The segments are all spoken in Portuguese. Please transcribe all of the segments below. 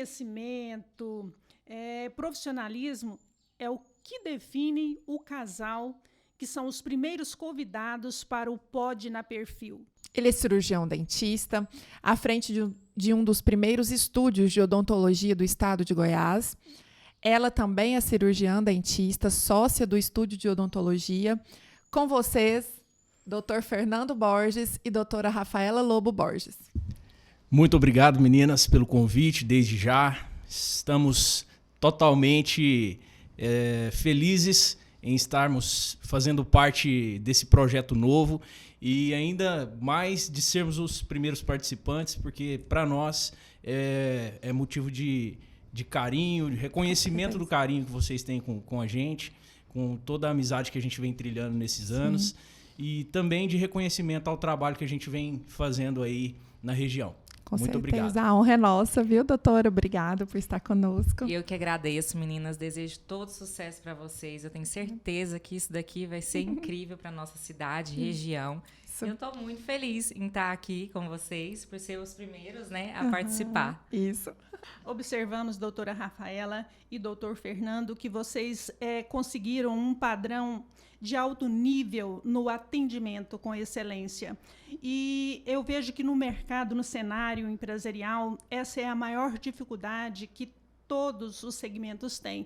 conhecimento, profissionalismo é o que define o casal que são os primeiros convidados para o Pod na Perfil. Ele é cirurgião dentista, à frente de um dos primeiros estúdios de odontologia do estado de Goiás. Ela também é cirurgiã dentista, sócia do estúdio de odontologia. Com vocês, Dr. Fernando Borges e doutora Rafaela Lobo Borges. Muito obrigado, meninas, pelo convite. Desde já, estamos totalmente felizes em estarmos fazendo parte desse projeto novo e ainda mais de sermos os primeiros participantes, porque para nós é motivo de carinho, de reconhecimento do carinho que vocês têm com a gente, com toda a amizade que a gente vem trilhando nesses anos e também de reconhecimento ao trabalho que a gente vem fazendo aí na região. Com Muito certeza, obrigado. A honra é nossa, viu, doutora? Obrigado por estar conosco. Eu que agradeço, meninas. Desejo todo sucesso para vocês. Eu tenho certeza que isso daqui vai ser incrível para nossa cidade, região. Eu estou muito feliz em estar aqui com vocês, por ser os primeiros, né, a participar. Isso. Observamos, doutora Rafaela e doutor Fernando, que vocês conseguiram um padrão de alto nível no atendimento com excelência. E eu vejo que no mercado, no cenário empresarial, essa é a maior dificuldade que todos os segmentos têm.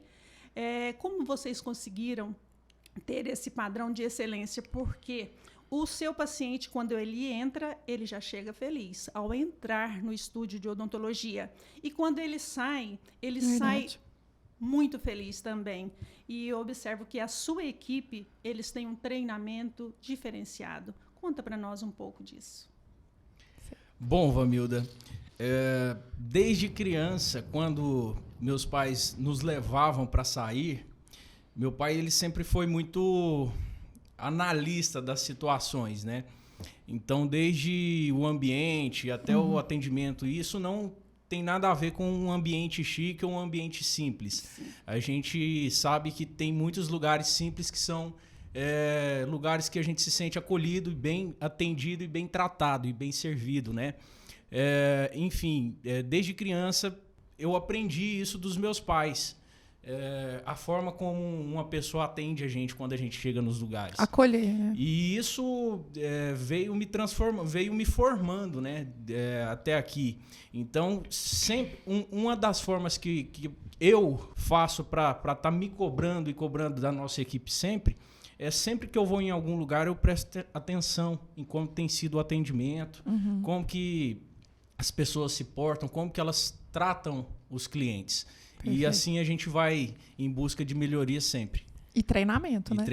Como vocês conseguiram ter esse padrão de excelência? Porque o seu paciente, quando ele entra, ele já chega feliz ao entrar no estúdio de odontologia. E quando ele sai muito feliz também. E eu observo que a sua equipe, eles têm um treinamento diferenciado. Conta para nós um pouco disso. Bom, Vamilda, desde criança, quando meus pais nos levavam para sair, meu pai ele sempre foi muito analista das situações, né? Então, desde o ambiente até o atendimento, isso não tem nada a ver com um ambiente chique ou um ambiente simples. Sim. A gente sabe que tem muitos lugares simples que são lugares que a gente se sente acolhido, bem atendido e bem tratado e bem servido, né? Enfim, desde criança eu aprendi isso dos meus pais. A forma como uma pessoa atende a gente quando a gente chega nos lugares. Acolher, né? E isso veio me formando, né? Até aqui. Então, sempre uma das formas que eu faço para estar me cobrando e cobrando da nossa equipe sempre que eu vou em algum lugar, eu presto atenção em como tem sido o atendimento, como que as pessoas se portam, como que elas tratam os clientes. Perfeito. E assim a gente vai em busca de melhoria sempre. E treinamento, né?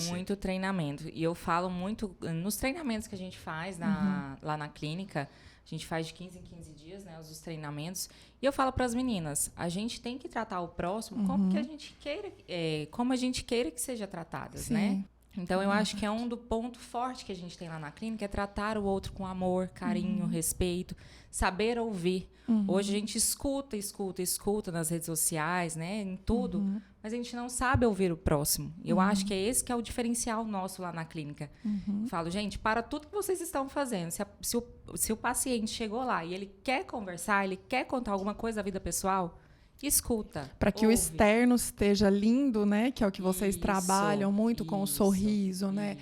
Muito treinamento. E eu falo muito nos treinamentos que a gente faz lá na clínica. A gente faz de 15 em 15 dias, né, os treinamentos. E eu falo para as meninas, a gente tem que tratar o próximo como que a gente queira, como a gente queira que seja tratadas, né? Então, eu acho que é um do ponto forte que a gente tem lá na clínica, é tratar o outro com amor, carinho, respeito, saber ouvir. Hoje a gente escuta nas redes sociais, né, em tudo, mas a gente não sabe ouvir o próximo. Eu acho que é esse que é o diferencial nosso lá na clínica. Falo, gente, para tudo que vocês estão fazendo, se o paciente chegou lá e ele quer conversar, ele quer contar alguma coisa da vida pessoal, escuta. Para que o externo esteja lindo, né? Que é o que vocês trabalham muito com o sorriso, né?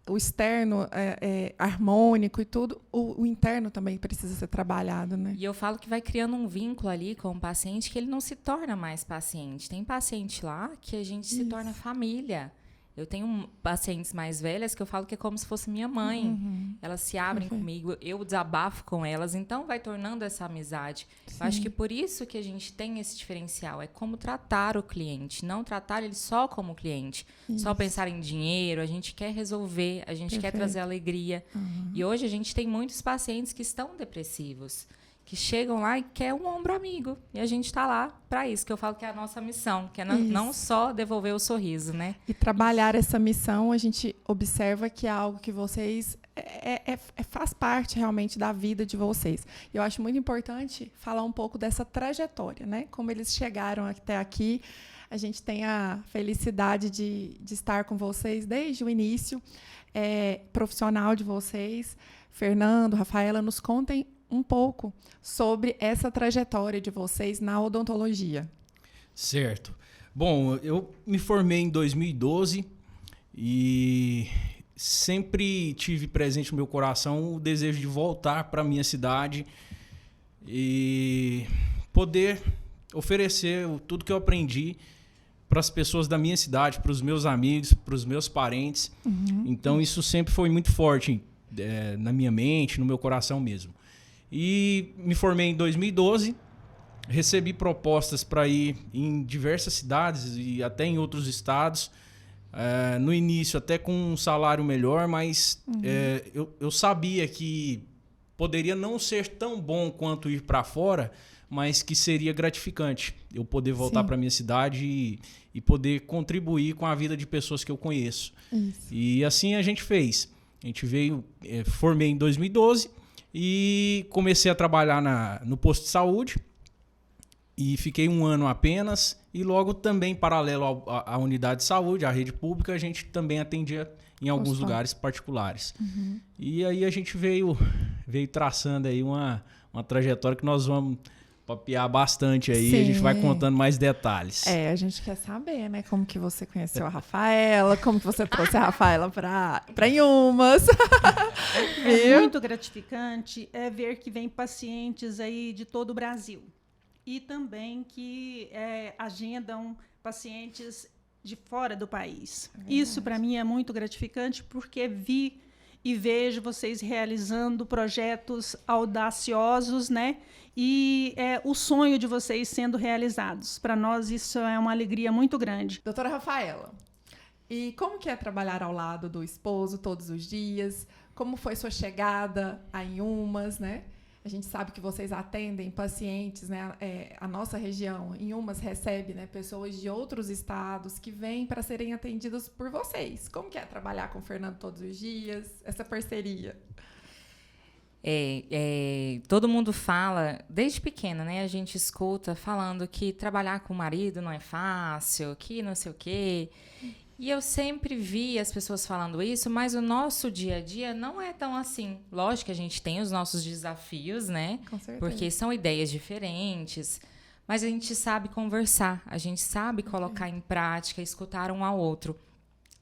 O externo é harmônico e tudo. O interno também precisa ser trabalhado, né? E eu falo que vai criando um vínculo ali com o paciente que ele não se torna mais paciente. Tem paciente lá que a gente se torna família. Eu tenho pacientes mais velhas que eu falo que é como se fosse minha mãe. Elas se abrem comigo, eu desabafo com elas. Então, vai tornando essa amizade. Eu acho que por isso que a gente tem esse diferencial. É como tratar o cliente. Não tratar ele só como cliente. Só pensar em dinheiro. A gente quer resolver. A gente quer trazer alegria. E hoje a gente tem muitos pacientes que estão depressivos. Que chegam lá e quer um ombro amigo. E a gente está lá para isso, que eu falo que é a nossa missão, que é não só devolver o sorriso, né? E trabalhar essa missão, a gente observa que é algo que vocês faz parte realmente da vida de vocês. E eu acho muito importante falar um pouco dessa trajetória, né? Como eles chegaram até aqui. A gente tem a felicidade de estar com vocês desde o início profissional de vocês. Fernando, Rafaela, nos contem um pouco sobre essa trajetória de vocês na odontologia. Certo. Bom, eu me formei em 2012 e sempre tive presente no meu coração o desejo de voltar para a minha cidade e poder oferecer tudo que eu aprendi para as pessoas da minha cidade, para os meus amigos, para os meus parentes. Então, isso sempre foi muito forte na minha mente, no meu coração mesmo. E me formei em 2012, recebi propostas para ir em diversas cidades e até em outros estados. No início, até com um salário melhor, mas eu sabia que poderia não ser tão bom quanto ir para fora, mas que seria gratificante eu poder voltar para minha cidade e poder contribuir com a vida de pessoas que eu conheço. Isso. E assim a gente fez. A gente veio, formei em 2012 e comecei a trabalhar no posto de saúde e fiquei 1 ano apenas e logo também, paralelo à unidade de saúde, à rede pública, a gente também atendia em alguns lugares particulares. E aí a gente veio traçando aí uma trajetória que nós vamos papear bastante aí. Sim. A gente vai contando mais detalhes. A gente quer saber, né? Como que você conheceu a Rafaela, como que você trouxe a Rafaela para Inhumas. É muito gratificante ver que vem pacientes aí de todo o Brasil. E também que agendam pacientes de fora do país. Isso, para mim, é muito gratificante, porque vi e vejo vocês realizando projetos audaciosos, né? E o sonho de vocês sendo realizados. Para nós, isso é uma alegria muito grande. Doutora Rafaela, e como que é trabalhar ao lado do esposo todos os dias? Como foi sua chegada a Inhumas, né? A gente sabe que vocês atendem pacientes, né? A nossa região, Inhumas, recebe, né, pessoas de outros estados que vêm para serem atendidas por vocês. Como que é trabalhar com o Fernando todos os dias? Essa parceria? Todo mundo fala, desde pequena, né? A gente escuta falando que trabalhar com o marido não é fácil, que não sei o quê. E eu sempre vi as pessoas falando isso, mas o nosso dia a dia não é tão assim. Lógico que a gente tem os nossos desafios, né? Com certeza. Porque são ideias diferentes, mas a gente sabe conversar, a gente sabe colocar em prática, escutar um ao outro.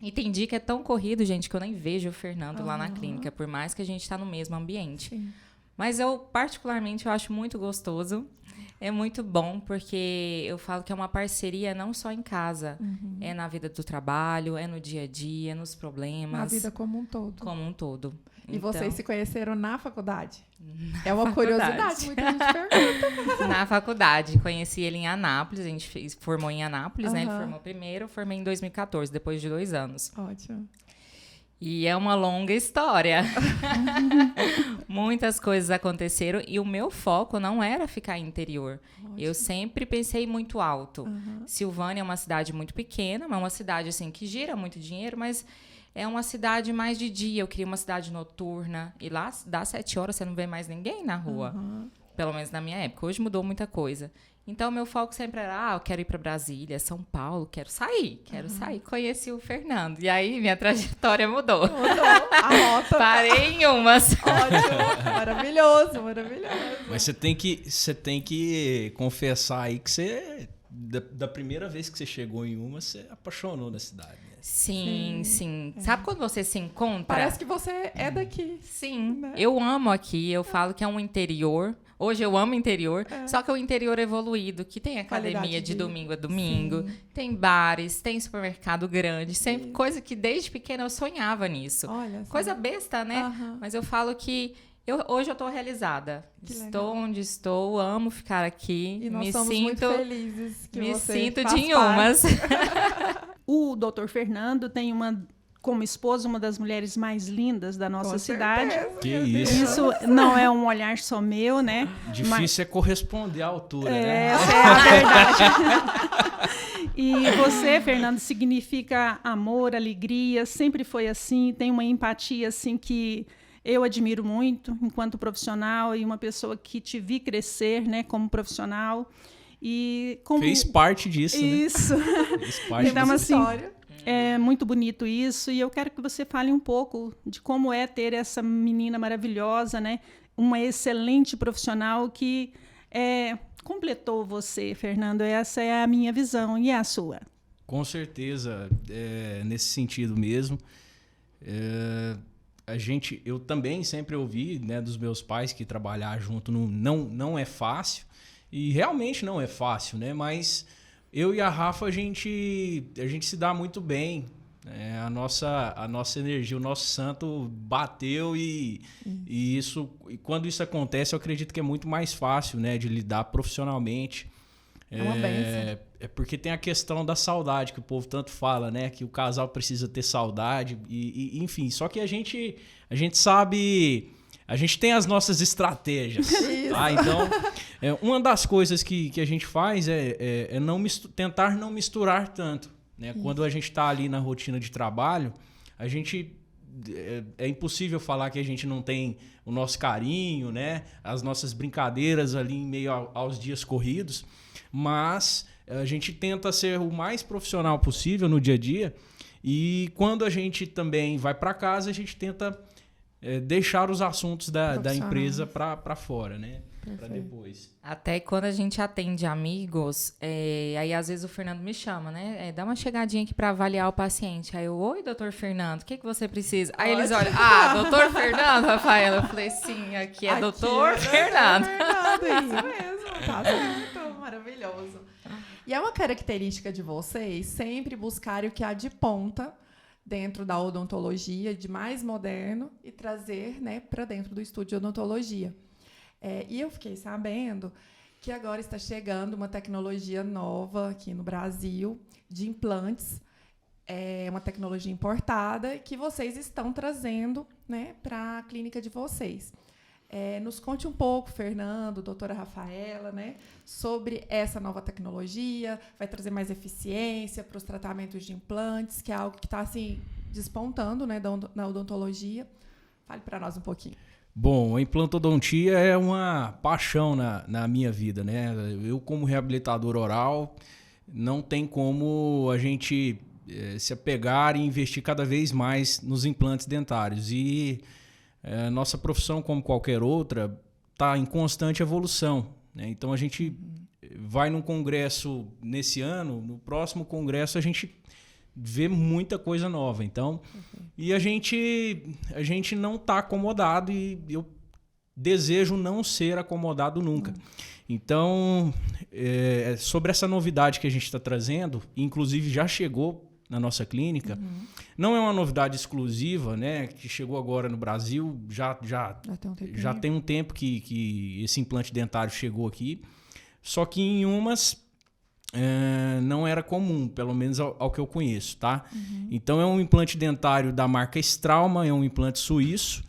E tem dia que é tão corrido, gente, que eu nem vejo o Fernando lá na clínica, por mais que a gente está no mesmo ambiente. Sim. Mas particularmente, eu acho muito gostoso. É muito bom, porque eu falo que é uma parceria não só em casa. É na vida do trabalho, é no dia a dia, nos problemas. Na vida como um todo. Como um todo. E vocês se conheceram na faculdade? É uma faculdade. Curiosidade, muita gente pergunta. Na faculdade. Conheci ele em Anápolis, a gente formou em Anápolis, né? Ele formou primeiro, eu formei em 2014, depois de 2 anos. Ótimo. E é uma longa história. Muitas coisas aconteceram e o meu foco não era ficar em interior. Ótimo. Eu sempre pensei muito alto. Silvânia é uma cidade muito pequena, mas é uma cidade assim, que gira muito dinheiro, mas é uma cidade mais de dia. Eu queria uma cidade noturna. E lá, das 7 horas, você não vê mais ninguém na rua. Pelo menos na minha época. Hoje mudou muita coisa. Então, meu foco sempre era, eu quero ir para Brasília, São Paulo, quero sair. Conheci o Fernando. E aí, minha trajetória mudou. A rota. Parei em Umas. Ótimo. Maravilhoso, maravilhoso. Mas você tem que confessar aí que você, da primeira vez que você chegou em Uma, você apaixonou na cidade. Né? Sim. Sabe quando você se encontra? Parece que você é daqui. Sim. Né? Eu amo aqui, eu falo que é um interior. Hoje eu amo interior, só que é o interior evoluído, que tem academia de domingo a domingo, tem bares, tem supermercado grande, sempre coisa que desde pequena eu sonhava nisso. Olha, coisa besta, né? Mas eu falo que hoje eu estou realizada. Estou onde estou, amo ficar aqui. E nós somos muito felizes que você sinto faz de Inhumas. O doutor Fernando tem como esposa, uma das mulheres mais lindas da nossa cidade. Que isso. Isso não é um olhar só meu, né? Difícil é corresponder à altura, né? Essa é a verdade. E você, Fernando, significa amor, alegria, sempre foi assim, tem uma empatia assim que eu admiro muito enquanto profissional e uma pessoa que te vi crescer, né, como profissional. E como... Fez parte disso, isso. né? Fez parte então, dessa assim, história. É muito bonito isso, e eu quero que você fale um pouco de como é ter essa menina maravilhosa, né? uma excelente profissional que completou você, Fernando. Essa é a minha visão e a sua. Com certeza, nesse sentido mesmo. Eu também sempre ouvi, né, dos meus pais que trabalhar junto não é fácil. E realmente não é fácil, né? Mas eu e a Rafa, a gente se dá muito bem. A nossa energia, o nosso santo bateu e quando isso acontece, eu acredito que é muito mais fácil, né, de lidar profissionalmente. É uma bênção. É porque tem a questão da saudade, que o povo tanto fala, né? Que o casal precisa ter saudade, enfim. Só que a gente sabe, a gente tem as nossas estratégias. Tá? Então, uma das coisas que a gente faz é tentar não misturar tanto. Né? Quando a gente está ali na rotina de trabalho, a gente... É impossível falar que a gente não tem o nosso carinho, né? As nossas brincadeiras ali em meio aos dias corridos, mas a gente tenta ser o mais profissional possível no dia a dia, e quando a gente também vai para casa, a gente tenta deixar os assuntos da empresa para fora, né? Para depois. Até quando a gente atende amigos, aí às vezes o Fernando me chama, né? Dá uma chegadinha aqui para avaliar o paciente. Aí eu, oi, doutor Fernando, o que você precisa? Aí eles olham, doutor Fernando, Rafaela. Eu falei, sim, aqui é doutor Fernando. Isso mesmo, tá muito maravilhoso. E é uma característica de vocês sempre buscarem o que há de ponta dentro da odontologia, de mais moderno, e trazer, né, para dentro do estúdio de odontologia. E eu fiquei sabendo que agora está chegando uma tecnologia nova aqui no Brasil de implantes, uma tecnologia importada que vocês estão trazendo, né, para a clínica de vocês. Nos conte um pouco, Fernando, doutora Rafaela, né, sobre essa nova tecnologia. Vai trazer mais eficiência para os tratamentos de implantes, que é algo que está assim, despontando, né, na odontologia. Fale para nós um pouquinho. Bom, a implantodontia é uma paixão na minha vida, né? Eu, como reabilitador oral, não tem como a gente se apegar e investir cada vez mais nos implantes dentários. E nossa profissão, como qualquer outra, está em constante evolução, né? Então, a gente vai num congresso nesse ano, no próximo congresso a gente vê muita coisa nova. Então, e a gente não está acomodado, e eu desejo não ser acomodado nunca. Então, sobre essa novidade que a gente está trazendo, inclusive já chegou na nossa clínica, não é uma novidade exclusiva, né, que chegou agora no Brasil, já tem um tempo que esse implante dentário chegou aqui, só que em umas não era comum, pelo menos ao que eu conheço, tá? Então é um implante dentário da marca Strauma, é um implante suíço,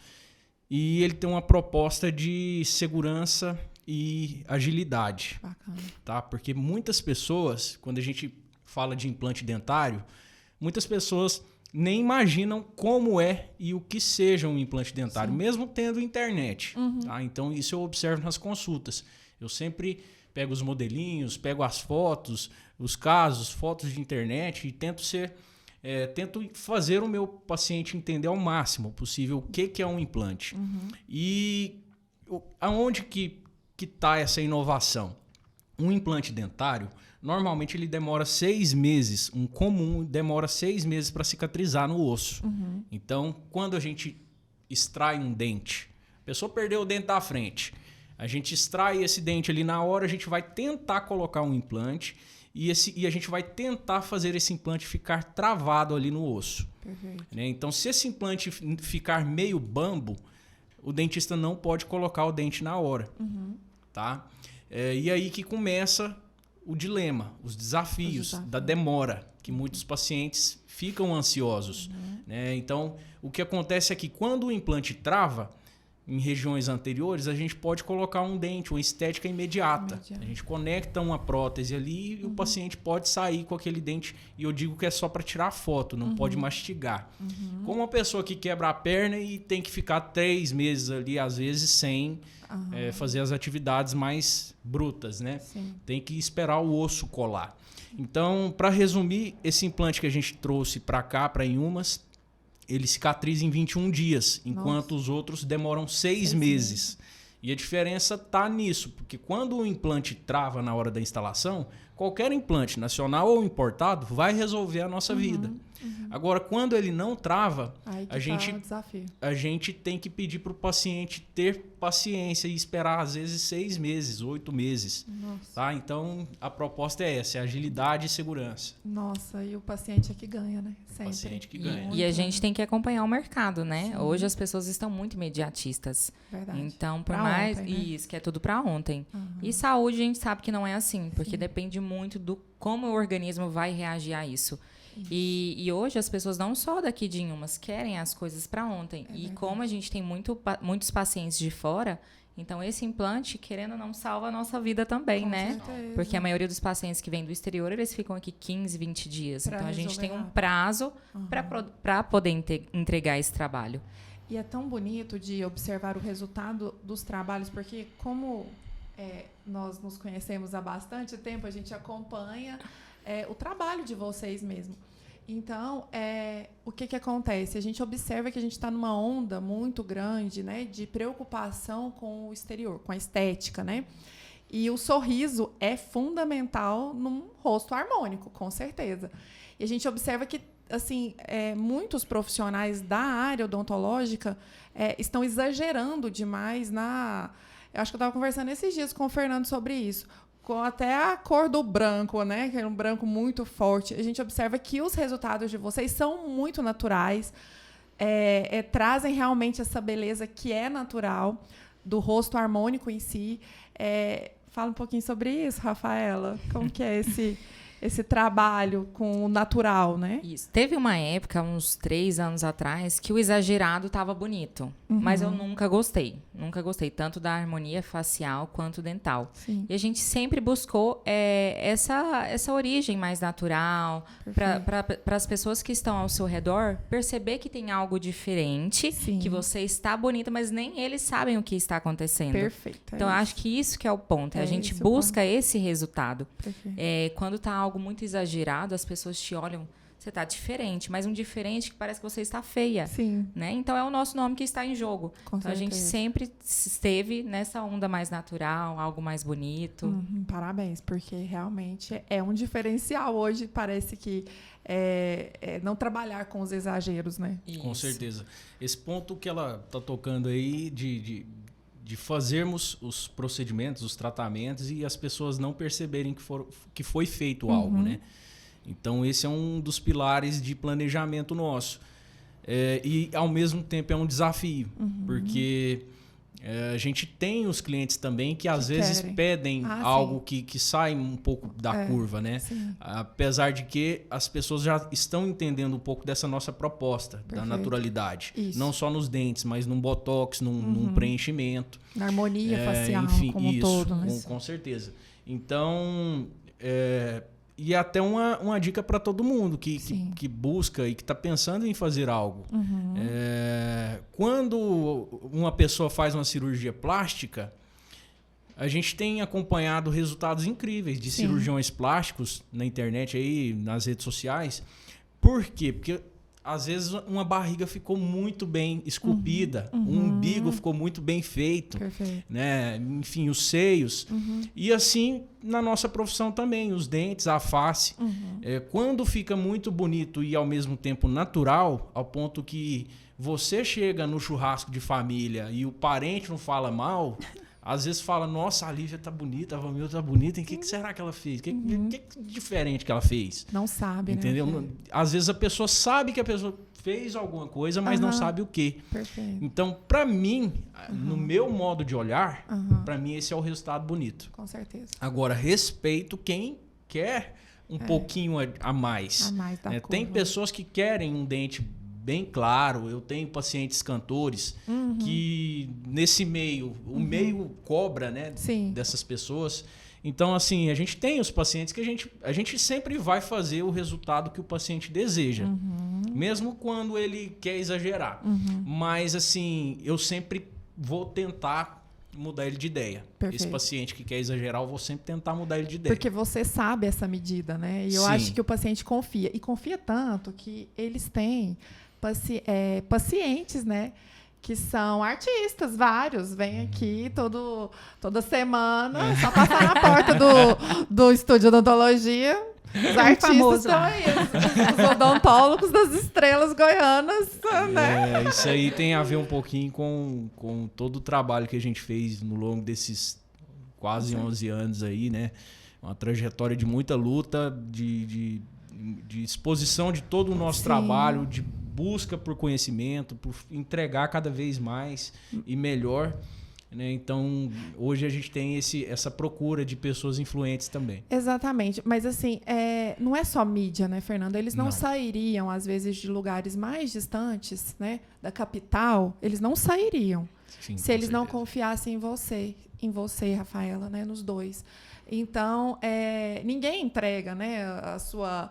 e ele tem uma proposta de segurança e agilidade. Bacana. Tá? Porque muitas pessoas, quando a gente fala de implante dentário, muitas pessoas nem imaginam como é e o que seja um implante dentário, mesmo tendo internet. Tá? Então isso eu observo nas consultas. Eu sempre pego os modelinhos, pego as fotos, os casos, fotos de internet, e tento fazer o meu paciente entender ao máximo possível o que é um implante. E aonde que está essa inovação? Um implante dentário, normalmente ele demora 6 meses, um comum demora 6 meses para cicatrizar no osso. Então, quando a gente extrai um dente, a pessoa perdeu o dente da frente, a gente extrai esse dente ali na hora, a gente vai tentar colocar um implante e a gente vai tentar fazer esse implante ficar travado ali no osso. Né? Então, se esse implante ficar meio bambo, o dentista não pode colocar o dente na hora. Tá? E aí que começa o dilema, os desafios da demora, que muitos pacientes ficam ansiosos. Né? Então, o que acontece é que quando o implante trava, em regiões anteriores, a gente pode colocar um dente, uma estética imediata. A gente conecta uma prótese ali e o paciente pode sair com aquele dente. E eu digo que é só para tirar foto, não pode mastigar. Como uma pessoa que quebra a perna e tem que ficar 3 meses ali, às vezes, sem fazer as atividades mais brutas, né? Tem que esperar o osso colar. Então, para resumir, esse implante que a gente trouxe para cá, para Inhumas, ele cicatriza em 21 dias, enquanto os outros demoram 6 meses. E a diferença está nisso, porque quando o implante trava na hora da instalação, qualquer implante, nacional ou importado, vai resolver a nossa vida. Agora, quando ele não trava, Aí que a gente, tá o desafio. a gente tem que pedir para o paciente ter paciência e esperar, às vezes, 6 meses, 8 meses. Nossa. Tá? Então, a proposta é essa, é agilidade e segurança. Nossa, e o paciente é que ganha, né? O Sempre. paciente que ganha. Muito, E a gente tem que acompanhar o mercado, né? Sim. Hoje as pessoas estão muito imediatistas. Verdade. Então, por Pra mais. ontem, né? Isso, que é tudo para ontem. Uhum. E saúde, a gente sabe que não é assim, porque depende muito do como o organismo vai reagir a isso. E hoje as pessoas não só daqui de Inhumas querem as coisas para ontem. E verdade. como a gente tem muitos pacientes de fora, então esse implante, querendo ou não, salva a nossa vida também, Com né? certeza. Porque a maioria dos pacientes que vêm do exterior, eles ficam aqui 15, 20 dias. Pra Então a gente resolver tem um rápido. prazo para poder entregar esse trabalho. E é tão bonito de observar o resultado dos trabalhos, porque como nós nos conhecemos há bastante tempo, a gente acompanha o trabalho de vocês mesmo. Então, o que acontece? A gente observa que a gente está numa onda muito grande, né, de preocupação com o exterior, com a estética, né? E o sorriso é fundamental num rosto harmônico, com certeza. E a gente observa que assim, muitos profissionais da área odontológica estão exagerando demais eu acho que eu estava conversando esses dias com o Fernando sobre isso, com até a cor do branco, né? Que é um branco muito forte. A gente observa que os resultados de vocês são muito naturais, trazem realmente essa beleza que é natural do rosto harmônico em si. Fala um pouquinho sobre isso, Rafaela. Como que é esse trabalho com o natural, né? Isso. Teve uma época, uns 3 anos atrás, que o exagerado estava bonito. Mas eu nunca gostei. Nunca gostei, tanto da harmonia facial quanto dental. Sim. E a gente sempre buscou essa origem mais natural, para as pessoas que estão ao seu redor perceber que tem algo diferente, Sim. que você está bonita, mas nem eles sabem o que está acontecendo. Perfeito. Então, eu acho que isso que é o ponto. A gente esse o busca esse resultado. Perfeito. Quando está algo muito exagerado, as pessoas te olham, você está diferente, mas um diferente que parece que você está feia. Sim. Né? Então, é o nosso nome que está em jogo. Com então, a gente certeza. sempre esteve nessa onda mais natural, algo mais bonito. Parabéns, porque realmente é um diferencial hoje. Parece que não trabalhar com os exageros, né? Com Isso. certeza. Esse ponto que ela está tocando aí de fazermos os procedimentos, os tratamentos e as pessoas não perceberem que foi feito algo, né? Então, esse é um dos pilares de planejamento nosso. E, ao mesmo tempo, é um desafio, porque a gente tem os clientes também que às vezes querem. pedem algo que sai um pouco da curva, né? Sim. Apesar de que as pessoas já estão entendendo um pouco dessa nossa proposta, da Perfeito. naturalidade. Isso. Não só nos dentes, mas num botox, num preenchimento. Na harmonia facial Enfim, como um isso, todo, né? com certeza. Então, e até uma dica para todo mundo que busca e que está pensando em fazer algo. Quando uma pessoa faz uma cirurgia plástica, a gente tem acompanhado resultados incríveis de cirurgiões plásticos na internet, aí, nas redes sociais. Por quê? Porque às vezes uma barriga ficou muito bem esculpida, um umbigo ficou muito bem feito, Perfeito. né? Enfim, os seios. E assim, na nossa profissão também, os dentes, a face. Quando fica muito bonito e ao mesmo tempo natural, ao ponto que você chega no churrasco de família e o parente não fala mal, às vezes fala, nossa, a Lívia tá bonita, a Vamilda tá bonita, o que será que ela fez? O que diferente que ela fez? Não sabe, Entendeu? né? Às vezes a pessoa sabe que a pessoa fez alguma coisa, mas não sabe o quê. Perfeito. Então, para mim, no meu modo de olhar, para mim esse é o resultado bonito. Com certeza. Agora, respeito quem quer um pouquinho a mais. A mais da Tem curva. pessoas que querem um dente bem claro. Eu tenho pacientes cantores que nesse meio, o meio cobra, né, Sim. dessas pessoas. Então, assim, a gente tem os pacientes que a gente sempre vai fazer o resultado que o paciente deseja, mesmo quando ele quer exagerar. Mas, assim, eu sempre vou tentar mudar ele de ideia. Perfeito. Esse paciente que quer exagerar, eu vou sempre tentar mudar ele de ideia. Porque você sabe essa medida, né? E eu Sim. acho que o paciente confia. E confia tanto que eles têm pacientes, né? que são artistas, vários, vêm aqui toda semana, só passar na porta do estúdio de odontologia. Os artistas estão aí, os odontólogos das estrelas goianas, né? Isso aí tem a ver um pouquinho com todo o trabalho que a gente fez no longo desses quase 11 anos aí, né? Uma trajetória de muita luta, de exposição de todo o nosso trabalho, de busca por conhecimento, por entregar cada vez mais e melhor, né? Então, hoje a gente tem essa procura de pessoas influentes também. Exatamente. Mas, assim, não é só mídia, né, Fernando? Eles não sairiam, às vezes, de lugares mais distantes, né, da capital. Eles não sairiam. Sim, se eles não certeza. confiassem em você, Rafaela, né, nos dois. Então, ninguém entrega, né, a sua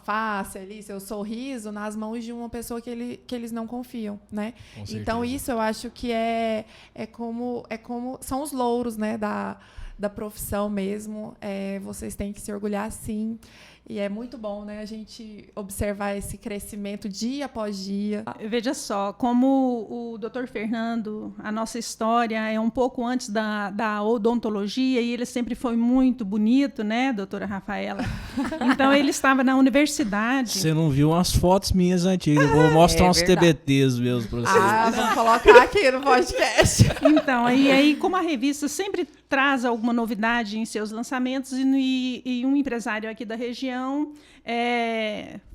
face ali, seu sorriso nas mãos de uma pessoa que eles não confiam, né? Então, isso eu acho que é como são os louros, né, da profissão mesmo. Vocês têm que se orgulhar, sim. E é muito bom, né, a gente observar esse crescimento dia após dia. Veja só, como o Dr. Fernando, a nossa história é um pouco antes da odontologia, e ele sempre foi muito bonito, né, doutora Rafaela? Então, ele estava na universidade. Você não viu umas fotos minhas antigas? Eu vou mostrar uns verdade. TBTs meus para vocês. Vamos colocar aqui no podcast. Então, aí como a revista sempre traz alguma novidade em seus lançamentos, e um empresário aqui da região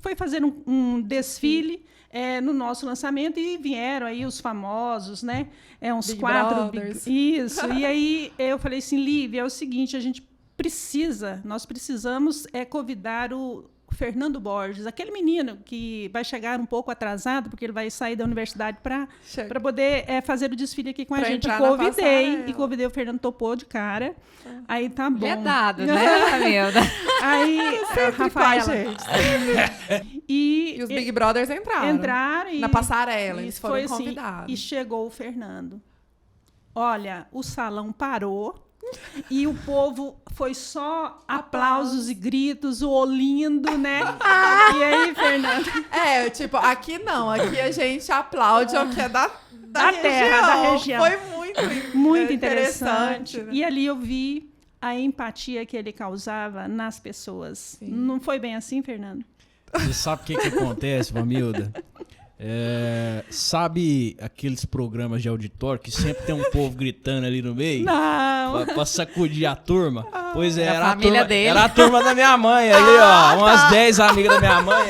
foi fazer um desfile no nosso lançamento, e vieram aí os famosos, né? Uns Big 4... Brothers. Isso. E aí eu falei assim, Lívia, é o seguinte, nós precisamos convidar o Fernando Borges, aquele menino que vai chegar um pouco atrasado, porque ele vai sair da universidade para poder fazer o desfile aqui com a gente. Convidei o Fernando, topou de cara. Aí tá bom. É dado, né, Amilda? Aí, Rafaela, E os Big Brothers entraram e na passarela, eles foram foi convidados. Assim, e chegou o Fernando. Olha, o salão parou. E o povo foi só aplausos e gritos, o Olindo, né? E aí, Fernando? Tipo, aqui não, aqui a gente aplaude o que é da terra, da região. Foi muito interessante. né? E ali eu vi a empatia que ele causava nas pessoas. Sim. Não foi bem assim, Fernando? Você sabe o que acontece, Vamilda? Sabe aqueles programas de auditório que sempre tem um povo gritando ali no meio? Não! Pra sacudir a turma? Pois é, era a turma da minha mãe ali, ó. Umas 10 amigas da minha mãe.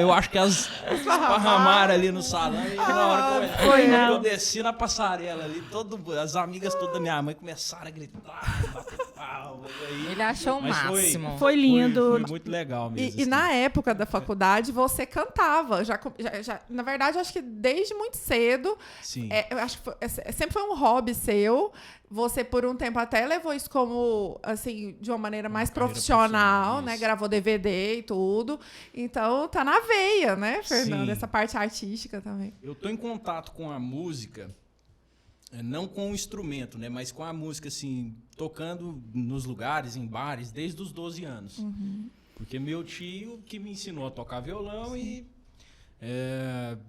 Eu acho que elas esparramaram ali no salão. E na hora que eu desci na passarela ali, as amigas todas da minha mãe começaram a gritar, bater palmas. Ele achou o máximo. Foi lindo. Foi muito legal mesmo. E na época da faculdade, você cantava. Na verdade, eu acho que desde muito cedo. Sim. Eu acho que sempre foi um hobby seu. Você, por um tempo, até levou isso como, assim, de uma maneira mais profissional, né? Gravou DVD e tudo. Então, tá na veia, né, Fernando? Sim. Essa parte artística também. Eu tô em contato com a música, não com o instrumento, né? Mas com a música, assim, tocando nos lugares, em bares, desde os 12 anos. Uhum. Porque meu tio que me ensinou a tocar violão. Sim.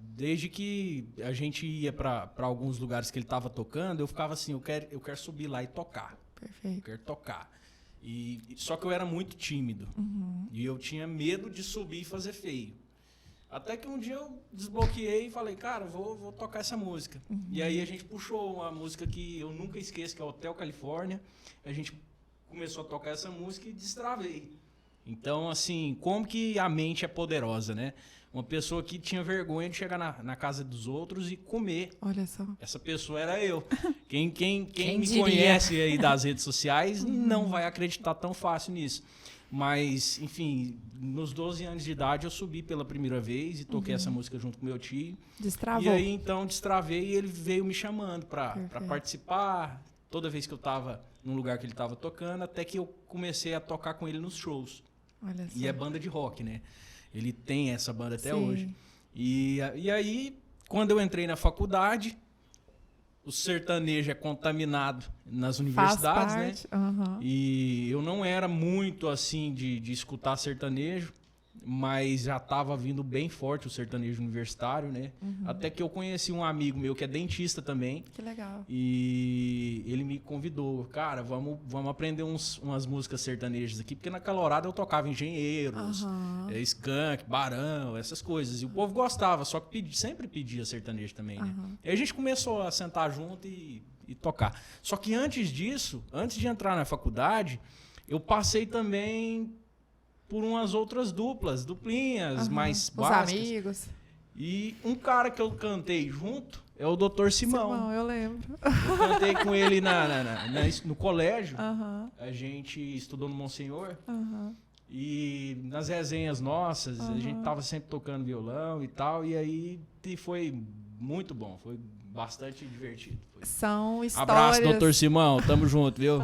Desde que a gente ia para alguns lugares que ele estava tocando, eu ficava assim, eu quero subir lá e tocar. Perfeito. Eu quero tocar. Só que eu era muito tímido. Uhum. E eu tinha medo de subir e fazer feio. Até que um dia eu desbloqueei e falei, cara, vou tocar essa música. Uhum. E aí a gente puxou uma música que eu nunca esqueço, que é Hotel Califórnia. A gente começou a tocar essa música e destravei. Então, assim, como que a mente é poderosa, né? Uma pessoa que tinha vergonha de chegar na casa dos outros e comer. Olha só. Essa pessoa era eu. Quem me diria? conhece aí das redes sociais não vai acreditar tão fácil nisso. Mas, enfim, nos 12 anos de idade eu subi pela primeira vez e toquei essa música junto com meu tio. Destravou. E aí, então, destravei e ele veio me chamando para participar. Toda vez que eu estava num lugar que ele estava tocando, até que eu comecei a tocar com ele nos shows. Olha só. E é banda de rock, né? Ele tem essa banda até Sim. hoje. E aí, quando eu entrei na faculdade, o sertanejo é contaminado nas universidades, faz parte, né? Uhum. E eu não era muito, assim, de escutar sertanejo. mas já estava vindo bem forte o sertanejo universitário, né? Até que eu conheci um amigo meu que é dentista também. Que legal. E ele me convidou, cara, vamos aprender umas músicas sertanejas aqui, porque naquela hora eu tocava Engenheiros, Skank, Barão, essas coisas. E o povo gostava, só que sempre pedia sertanejo também, né? E aí a gente começou a sentar junto e tocar. Só que antes disso, antes de entrar na faculdade, eu passei também por umas outras duplinhas mais básicas. Os amigos. E um cara que eu cantei junto é o Dr. Simão. Eu lembro. Eu cantei com ele no colégio. A gente estudou no Monsenhor. E nas resenhas nossas, a gente tava sempre tocando violão e tal. E aí foi muito bom. Foi bastante divertido. São histórias... Abraço, Dr. Simão. Tamo junto, viu?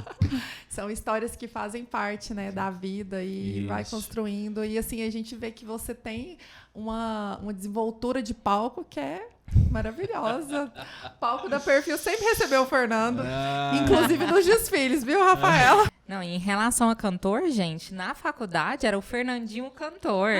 São histórias que fazem parte, né, da vida e vai construindo. E assim, a gente vê que você tem uma desenvoltura de palco que é maravilhosa. O palco da Perfil sempre recebeu o Fernando, inclusive nos desfiles, viu, Rafaela? Não, e em relação a cantor, gente, na faculdade era o Fernandinho cantor.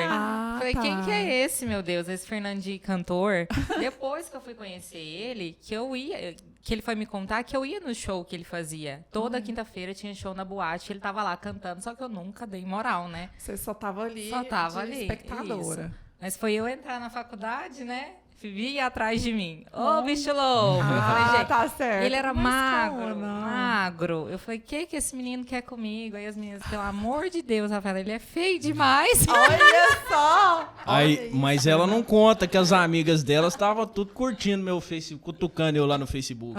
Falei, quem que é esse, meu Deus, esse Fernandinho cantor? Depois que eu fui conhecer ele, que ele foi me contar que eu ia no show que ele fazia. Toda quinta-feira tinha show na boate, ele tava lá cantando, só que eu nunca dei moral, né? Você só tava ali, Isso. espectadora. Mas foi eu entrar na faculdade, né? Vinha atrás de mim. Ô, bicho louco. Eu falei, gente, tá certo. ele era Mas magro. Eu falei, que esse menino quer comigo? Aí as meninas, pelo amor de Deus, Rafael, ele é feio demais. Olha só! Aí, mas ela não conta que as amigas delas estavam tudo curtindo meu Facebook, cutucando eu lá no Facebook.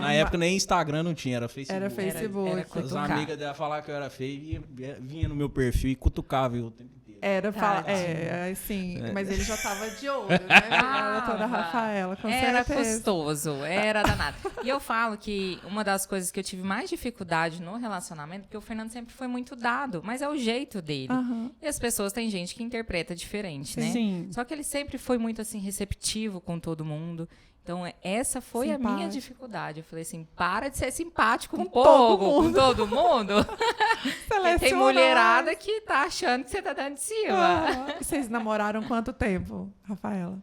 Na época nem Instagram não tinha, era Facebook. Era Facebook. Era As cutucar. amigas dela falavam que eu era feio e vinha no meu perfil e cutucava eu o tempo inteiro. Sim, mas ele já tava de olho, né? A doutora Rafaela, com Era certeza. gostoso, era danado. E eu falo que uma das coisas que eu tive mais dificuldade no relacionamento, porque o Fernando sempre foi muito dado, mas é o jeito dele. E as pessoas, tem gente que interpreta diferente, né? Sim. Só que ele sempre foi muito, assim, receptivo com todo mundo. Então, essa foi a minha dificuldade. Eu falei assim, para de ser simpático com todo mundo. E tem mulherada que tá achando que você tá dando de cima. E vocês namoraram quanto tempo, Rafaela?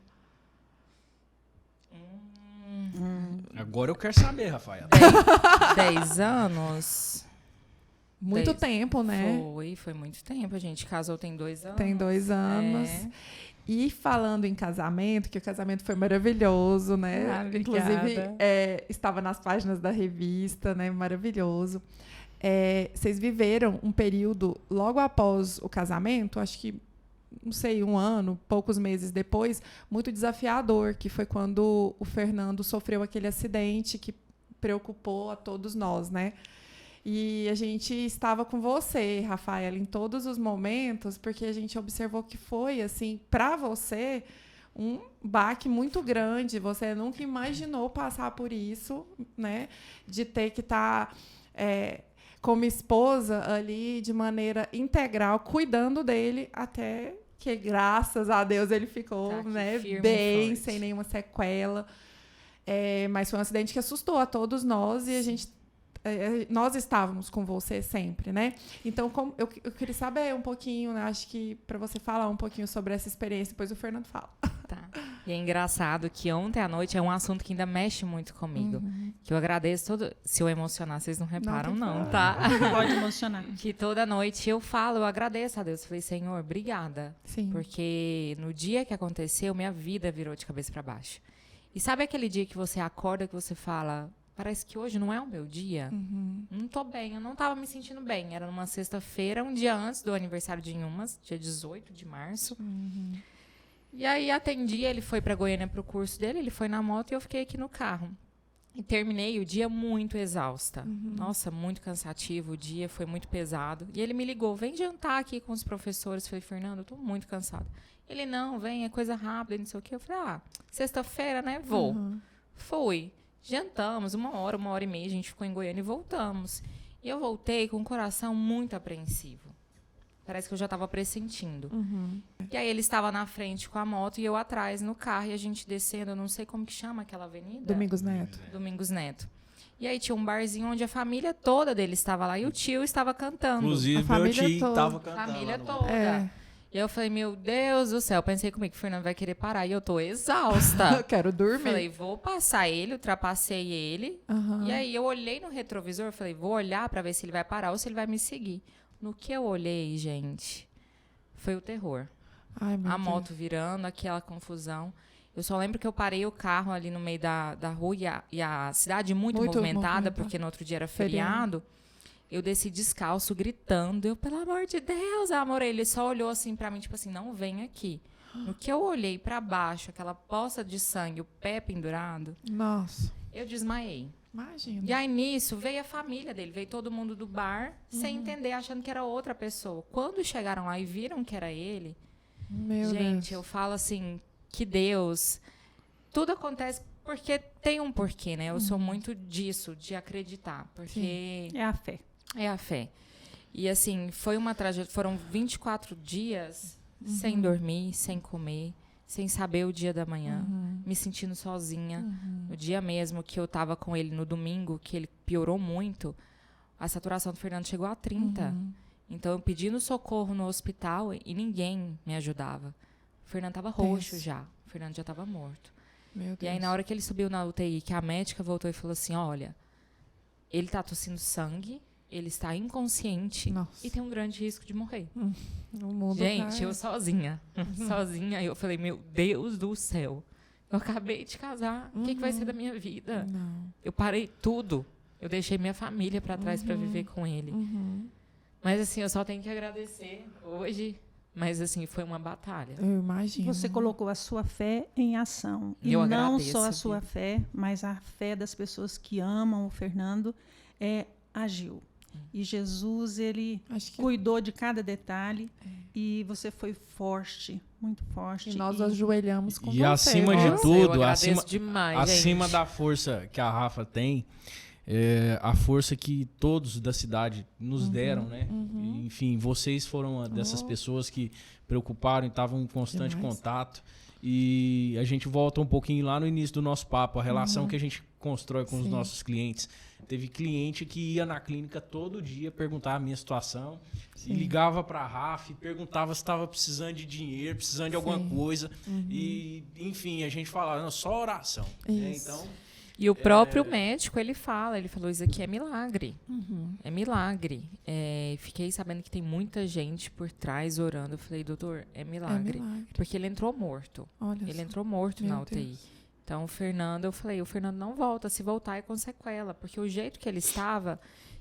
Agora eu quero saber, Rafael. 10 anos. Muito tempo, né? Foi muito tempo. A gente casou tem 2 anos. Tem 2 anos. E falando em casamento, que o casamento foi maravilhoso, né? Inclusive, estava nas páginas da revista, né? Maravilhoso. Vocês viveram um período logo após o casamento, acho que, não sei, 1 ano, poucos meses depois, muito desafiador, que foi quando o Fernando sofreu aquele acidente que preocupou a todos nós, né? E a gente estava com você, Rafaela, em todos os momentos, porque a gente observou que foi, assim, para você, um baque muito grande. Você nunca imaginou passar por isso, né? De ter que estar como esposa ali de maneira integral, cuidando dele até que, graças a Deus, ele ficou bem, sem nenhuma sequela. Mas foi um acidente que assustou a todos nós e a gente... nós estávamos com você sempre, né? Então, eu queria saber um pouquinho, né? Acho que para você falar um pouquinho sobre essa experiência, depois o Fernando fala. Tá. E é engraçado que ontem à noite é um assunto que ainda mexe muito comigo. Que eu agradeço todo... Se eu emocionar, vocês não reparam, não, tá? Pode emocionar. Que toda noite eu agradeço a Deus. Eu falei, Senhor, obrigada. Sim. Porque no dia que aconteceu, minha vida virou de cabeça para baixo. E sabe aquele dia que você acorda, que você fala... Parece que hoje não é o meu dia. Não tô bem, eu não tava me sentindo bem. Era numa sexta-feira, um dia antes do aniversário de Inhumas, dia 18 de março. E aí atendi, ele foi pra Goiânia pro curso dele, ele foi na moto e eu fiquei aqui no carro. E terminei o dia muito exausta. Nossa, muito cansativo, o dia foi muito pesado. E ele me ligou, vem jantar aqui com os professores. Eu falei, Fernando, eu tô muito cansada. Ele, não, vem, é coisa rápida, não sei o quê. Eu falei, sexta-feira, né, vou. Fui. Jantamos 1 hora, 1h30, a gente ficou em Goiânia e voltamos. E eu voltei com o coração muito apreensivo. Parece que eu já estava pressentindo. E aí ele estava na frente com a moto e eu atrás no carro e a gente descendo, eu não sei como que chama aquela avenida. Domingos Neto. Domingos Neto. E aí tinha um barzinho onde a família toda dele estava lá e o tio estava cantando. Inclusive, meu tio estava cantando. Família toda. E eu falei, meu Deus do céu, pensei comigo que o Fernando vai querer parar e eu tô exausta. Quero dormir. Falei, vou passar ele, ultrapassei ele. Aham. E aí eu olhei no retrovisor, falei, vou olhar pra ver se ele vai parar ou se ele vai me seguir. No que eu olhei, gente, foi o terror. Ai, meu A Deus. moto virando, aquela confusão. Eu só lembro que eu parei o carro ali no meio da rua e a cidade muito movimentada, porque no outro dia era feriado. Eu desci descalço, gritando. Eu, pelo amor de Deus, amor. Ele só olhou assim pra mim, tipo assim, não vem aqui. No que eu olhei pra baixo, aquela poça de sangue, o pé pendurado, Nossa, eu desmaiei. imagina. E aí, nisso, veio a família dele, veio todo mundo do bar, sem entender, achando que era outra pessoa. Quando chegaram lá e viram que era ele, Meu gente, Deus. eu falo assim, que Deus... Tudo acontece porque tem um porquê, né? Eu sou muito disso, de acreditar. Porque É a fé. é a fé. E assim, foi uma tragédia. Foram 24 dias sem dormir, sem comer, sem saber o dia da manhã, me sentindo sozinha. No dia mesmo que eu tava com ele no domingo, que ele piorou muito, a saturação do Fernando chegou a 30. Então eu pedi no socorro no hospital e ninguém me ajudava. O Fernando tava roxo já. O Fernando já tava morto. Meu Deus. E aí, na hora que ele subiu na UTI, que a médica voltou e falou assim, olha, ele tá tossindo sangue, ele está inconsciente Nossa. e tem um grande risco de morrer. O mundo Gente, cai. eu sozinha. Sozinha. Eu falei, meu Deus do céu. Eu acabei de casar. O que vai ser da minha vida? Não. Eu parei tudo. Eu deixei minha família pra trás pra viver com ele. Mas assim, eu só tenho que agradecer hoje. Mas assim, foi uma batalha. Eu imagino. Você colocou a sua fé em ação. E Eu não agradeço, só a sua viu? fé, mas a fé das pessoas que amam o Fernando agiu. E Jesus, ele Acho que cuidou de cada detalhe. E você foi forte, muito forte. e nós ajoelhamos com E você. acima de Nossa, tudo, eu agradeço acima- demais, Acima gente. da força que a Rafa tem, a força que todos da cidade nos deram, né? E, enfim, vocês foram uma dessas pessoas que preocuparam e estavam em constante Demais. contato. E a gente volta um pouquinho lá no início do nosso papo, a relação que a gente constrói com os Sim. nossos clientes. Teve cliente que ia na clínica todo dia perguntar a minha situação e ligava para a Rafa e perguntava se estava precisando de dinheiro, precisando de alguma coisa. E, enfim, a gente falava, não, só oração. Né? Isso. Então, E o próprio médico, ele falou, isso aqui é milagre. Uhum. É milagre. Fiquei sabendo que tem muita gente por trás orando. Eu falei, doutor, é É milagre. milagre. Porque ele entrou morto. Olha Ele só. entrou morto Meu na UTI. Deus. Então, o Fernando, eu falei, o Fernando não volta. Se voltar é com sequela. Porque o jeito que ele estava...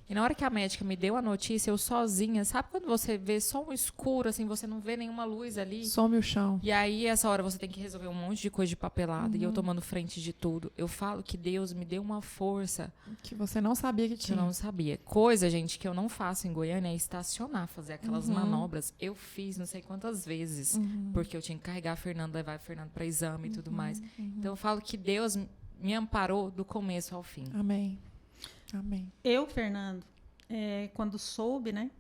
E na hora que a médica me deu a notícia, eu sozinha... Sabe quando você vê só um escuro, assim, você não vê nenhuma luz ali? Some o chão. E aí, essa hora, você tem que resolver um monte de coisa de papelada. E eu tomando frente de tudo. Eu falo que Deus me deu uma força Que você não sabia que que eu tinha. não sabia. Coisa, gente, que eu não faço em Goiânia é estacionar, fazer aquelas manobras. Eu fiz não sei quantas vezes. Porque eu tinha que carregar a Fernando, levar a Fernando para exame e tudo mais. Então, eu falo que Deus me amparou do começo ao fim. Amém. Amém. Eu, Fernando, quando soube, né,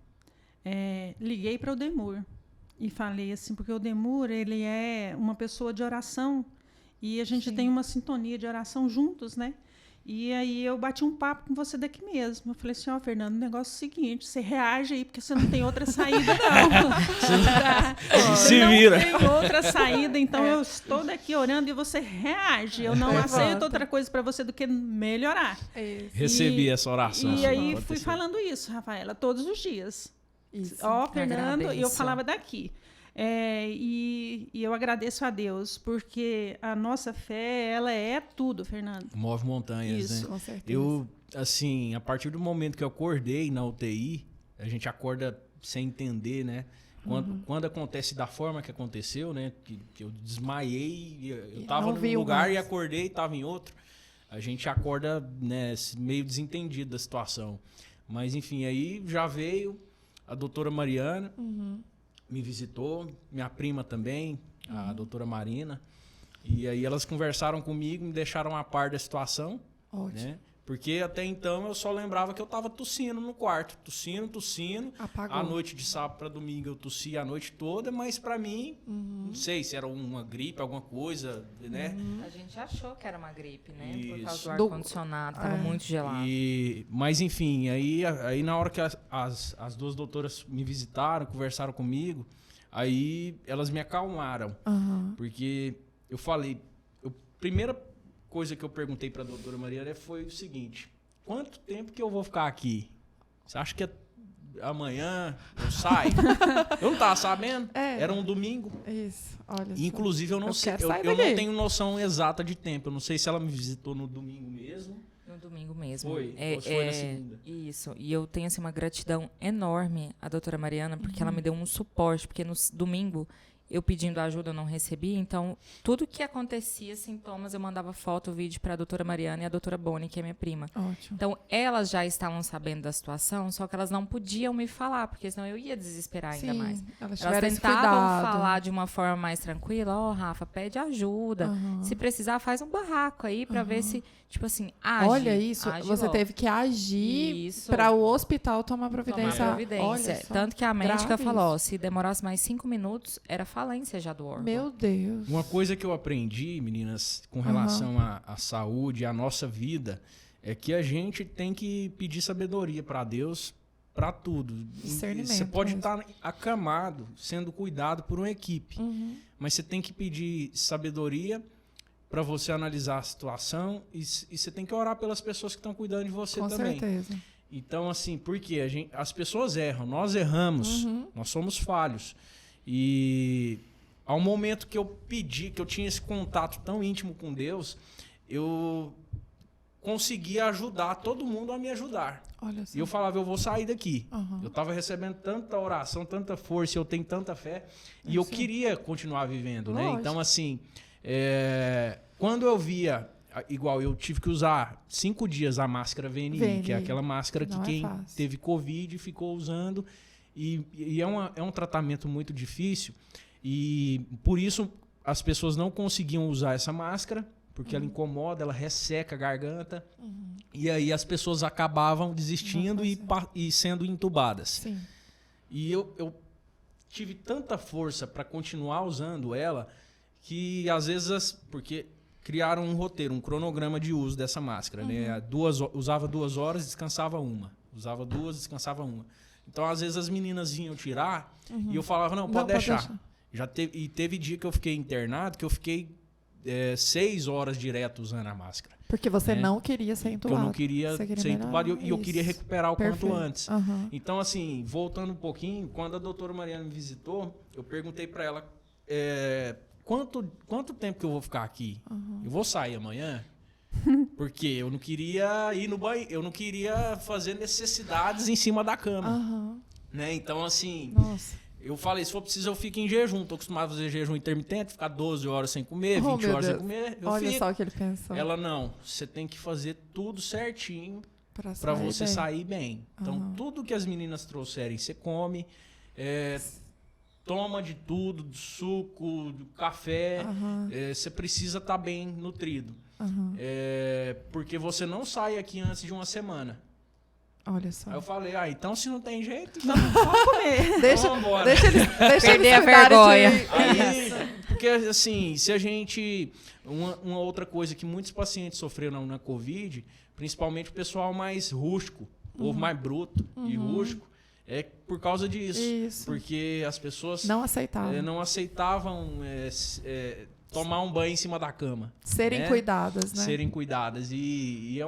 liguei para o Demur e falei assim, porque o Demur, ele é uma pessoa de oração e a gente Sim. tem uma sintonia de oração juntos, né? E aí eu bati um papo com você daqui mesmo. Eu falei assim, Fernando, o negócio é o seguinte, você reage aí, porque você não tem outra saída, não. Se Você vira. não tem outra saída, então eu estou daqui orando e você reage. Eu não Levanta. aceito outra coisa para você do que melhorar. recebi E- essa oração. E aí Pode fui ser. falando isso, Rafaela, todos os dias. Isso. Ó, Fernando, e eu agradeço. falava daqui. E eu agradeço a Deus, porque a nossa fé, ela é tudo, Fernando. Move montanhas, Isso. né? Com certeza. Eu, assim, a partir do momento que eu acordei na UTI, a gente acorda sem entender, né? Quando acontece da forma que aconteceu, né? Que eu desmaiei, eu tava não num viu lugar mais. e acordei e tava em outro. A gente acorda, né, meio desentendido da situação. Mas, enfim, aí já veio a doutora Mariana, me visitou, minha prima também, a doutora Marina. E aí elas conversaram comigo, me deixaram a par da situação, Ótimo. né? Porque até então eu só lembrava que eu tava tossindo no quarto. Tossindo. Apagou. À noite de sábado para domingo eu tossia a noite toda, mas para mim, não sei se era uma gripe, alguma coisa, né? A gente achou que era uma gripe, né? Por causa Isso. do Do- ar-condicionado, tava muito gelado. Mas enfim, aí na hora que as duas doutoras me visitaram, conversaram comigo, Aí elas me acalmaram, porque eu falei... A primeira coisa que eu perguntei para a doutora Mariana foi o seguinte: quanto tempo que eu vou ficar aqui? Você acha que amanhã eu saio? Eu não estava sabendo. Era um domingo. Isso, olha só. Inclusive, eu não sei, eu não tenho noção exata de tempo. Eu não sei se ela me visitou no domingo mesmo. No domingo mesmo. Foi? Ou se foi na segunda? Isso. E eu tenho assim, uma gratidão enorme à doutora Mariana, porque ela me deu um suporte, porque no domingo, eu pedindo ajuda, eu não recebi. Então, tudo que acontecia, sintomas, eu mandava foto, vídeo para a doutora Mariana e a doutora Boni, que é minha prima. Ótimo. Então, elas já estavam sabendo da situação, só que elas não podiam me falar, porque senão eu ia desesperar ainda mais. Elas tentavam falar de uma forma mais tranquila. Rafa, pede ajuda. Se precisar, faz um barraco aí para ver se, tipo assim, age. Olha isso, você teve que agir para o hospital tomar providência. Olha só, tanto que a médica falou, se demorasse mais 5 minutos, era falência já do órgão. Meu Deus. Uma coisa que eu aprendi, meninas, com relação à saúde, à nossa vida, é que a gente tem que pedir sabedoria para Deus para tudo. Você pode estar acamado, sendo cuidado por uma equipe, mas você tem que pedir sabedoria para você analisar a situação e você tem que orar pelas pessoas que estão cuidando de você também. Com certeza. Então, assim, porque as pessoas erram, nós erramos, nós somos falhos. E ao momento que eu pedi, que eu tinha esse contato tão íntimo com Deus, eu conseguia ajudar todo mundo a me ajudar. Olha só. E eu falava, eu vou sair daqui. Eu estava recebendo tanta oração, tanta força, eu tenho tanta fé, e eu queria continuar vivendo, né? Então, assim, quando eu via, igual eu tive que usar 5 dias a máscara VNI, que é aquela máscara que quem teve Covid ficou usando. E é um tratamento muito difícil, e por isso as pessoas não conseguiam usar essa máscara, porque ela incomoda, ela resseca a garganta, e aí as pessoas acabavam desistindo e sendo entubadas. Sim. E eu tive tanta força para continuar usando ela, que às vezes, porque criaram um roteiro, um cronograma de uso dessa máscara, né? Usava 2 horas, descansava 1. Usava 2, descansava 1. Então, às vezes, as meninas vinham tirar e eu falava, não, pode deixar. E teve dia que eu fiquei internado, que eu fiquei 6 horas direto usando a máscara. Porque você não queria ser entubado. Eu não queria ser entubado e eu queria recuperar o quanto antes. Então, assim, voltando um pouquinho, quando a doutora Mariana me visitou, eu perguntei para ela, quanto tempo que eu vou ficar aqui? Eu vou sair amanhã? Porque eu não queria ir no banheiro, eu não queria fazer necessidades em cima da cama. Né? Então, assim, eu falei, se for preciso eu fico em jejum. Tô acostumado a fazer jejum intermitente, ficar 12 horas sem comer, 20 horas sem comer. Olha só o que ele pensou. Ela, não, você tem que fazer tudo certinho para você sair bem. Então, tudo que as meninas trouxerem, você come, toma de tudo, do suco, do café, você precisa estar bem nutrido. Porque você não sai aqui antes de 1 semana. Olha só. Aí eu falei, então se não tem jeito, então pode comer. Deixa eles perder a vergonha. Porque assim, se a gente... Uma outra coisa que muitos pacientes sofreram na Covid, principalmente o pessoal mais rústico, o povo mais bruto e rústico, é por causa disso. Isso. Porque as pessoas não aceitavam tomar um banho em cima da cama. Serem cuidadas, né? Serem cuidadas. E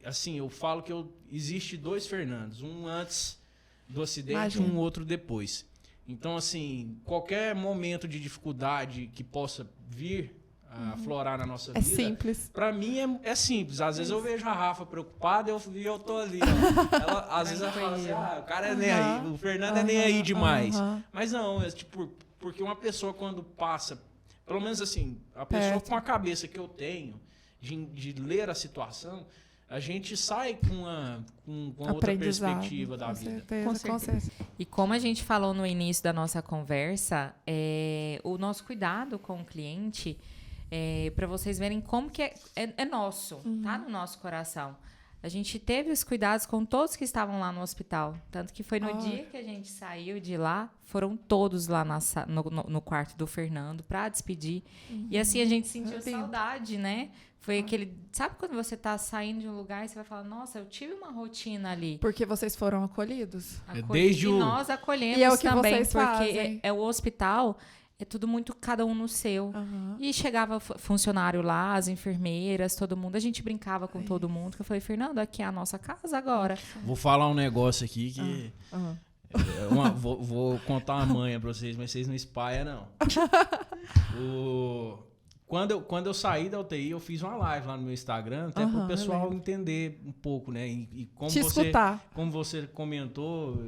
assim, eu falo que existe 2 Fernandos. Um antes do acidente e um outro depois. Então, assim, qualquer momento de dificuldade que possa vir a aflorar na nossa vida... É simples. Pra mim, é simples. Às vezes eu vejo a Rafa preocupada e eu tô ali. Ó. Às vezes ela fala assim, o cara é nem aí. O Fernando é nem aí demais. Mas não, tipo, porque uma pessoa quando passa... Pelo menos assim, a pessoa com a cabeça que eu tenho de ler a situação, a gente sai com outra perspectiva da vida. Com certeza. E como a gente falou no início da nossa conversa, o nosso cuidado com o cliente, para vocês verem como que é nosso, tá no nosso coração. a gente teve os cuidados com todos que estavam lá no hospital. Tanto que foi no dia que a gente saiu de lá, foram todos lá no quarto do Fernando para despedir. E assim a gente sentiu saudade, né? Foi aquele... Sabe quando você tá saindo de um lugar e você vai falar, nossa, eu tive uma rotina ali. Porque vocês foram acolhidos. Desde e nós acolhemos E é o que também, vocês porque fazem. é o hospital... É tudo muito cada um no seu. E chegava funcionário lá, as enfermeiras, todo mundo. A gente brincava com todo mundo. Que eu falei, Fernando, aqui é a nossa casa agora. Vou falar um negócio aqui que... vou contar uma manha pra vocês, mas vocês não espalham, não. Quando eu saí da UTI, eu fiz uma live lá no meu Instagram, até para o pessoal entender um pouco, né? E como como você comentou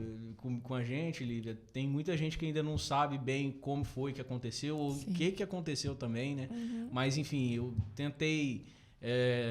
com a gente, Lívia, tem muita gente que ainda não sabe bem como foi que aconteceu, ou o que aconteceu também, né? Mas, enfim, eu tentei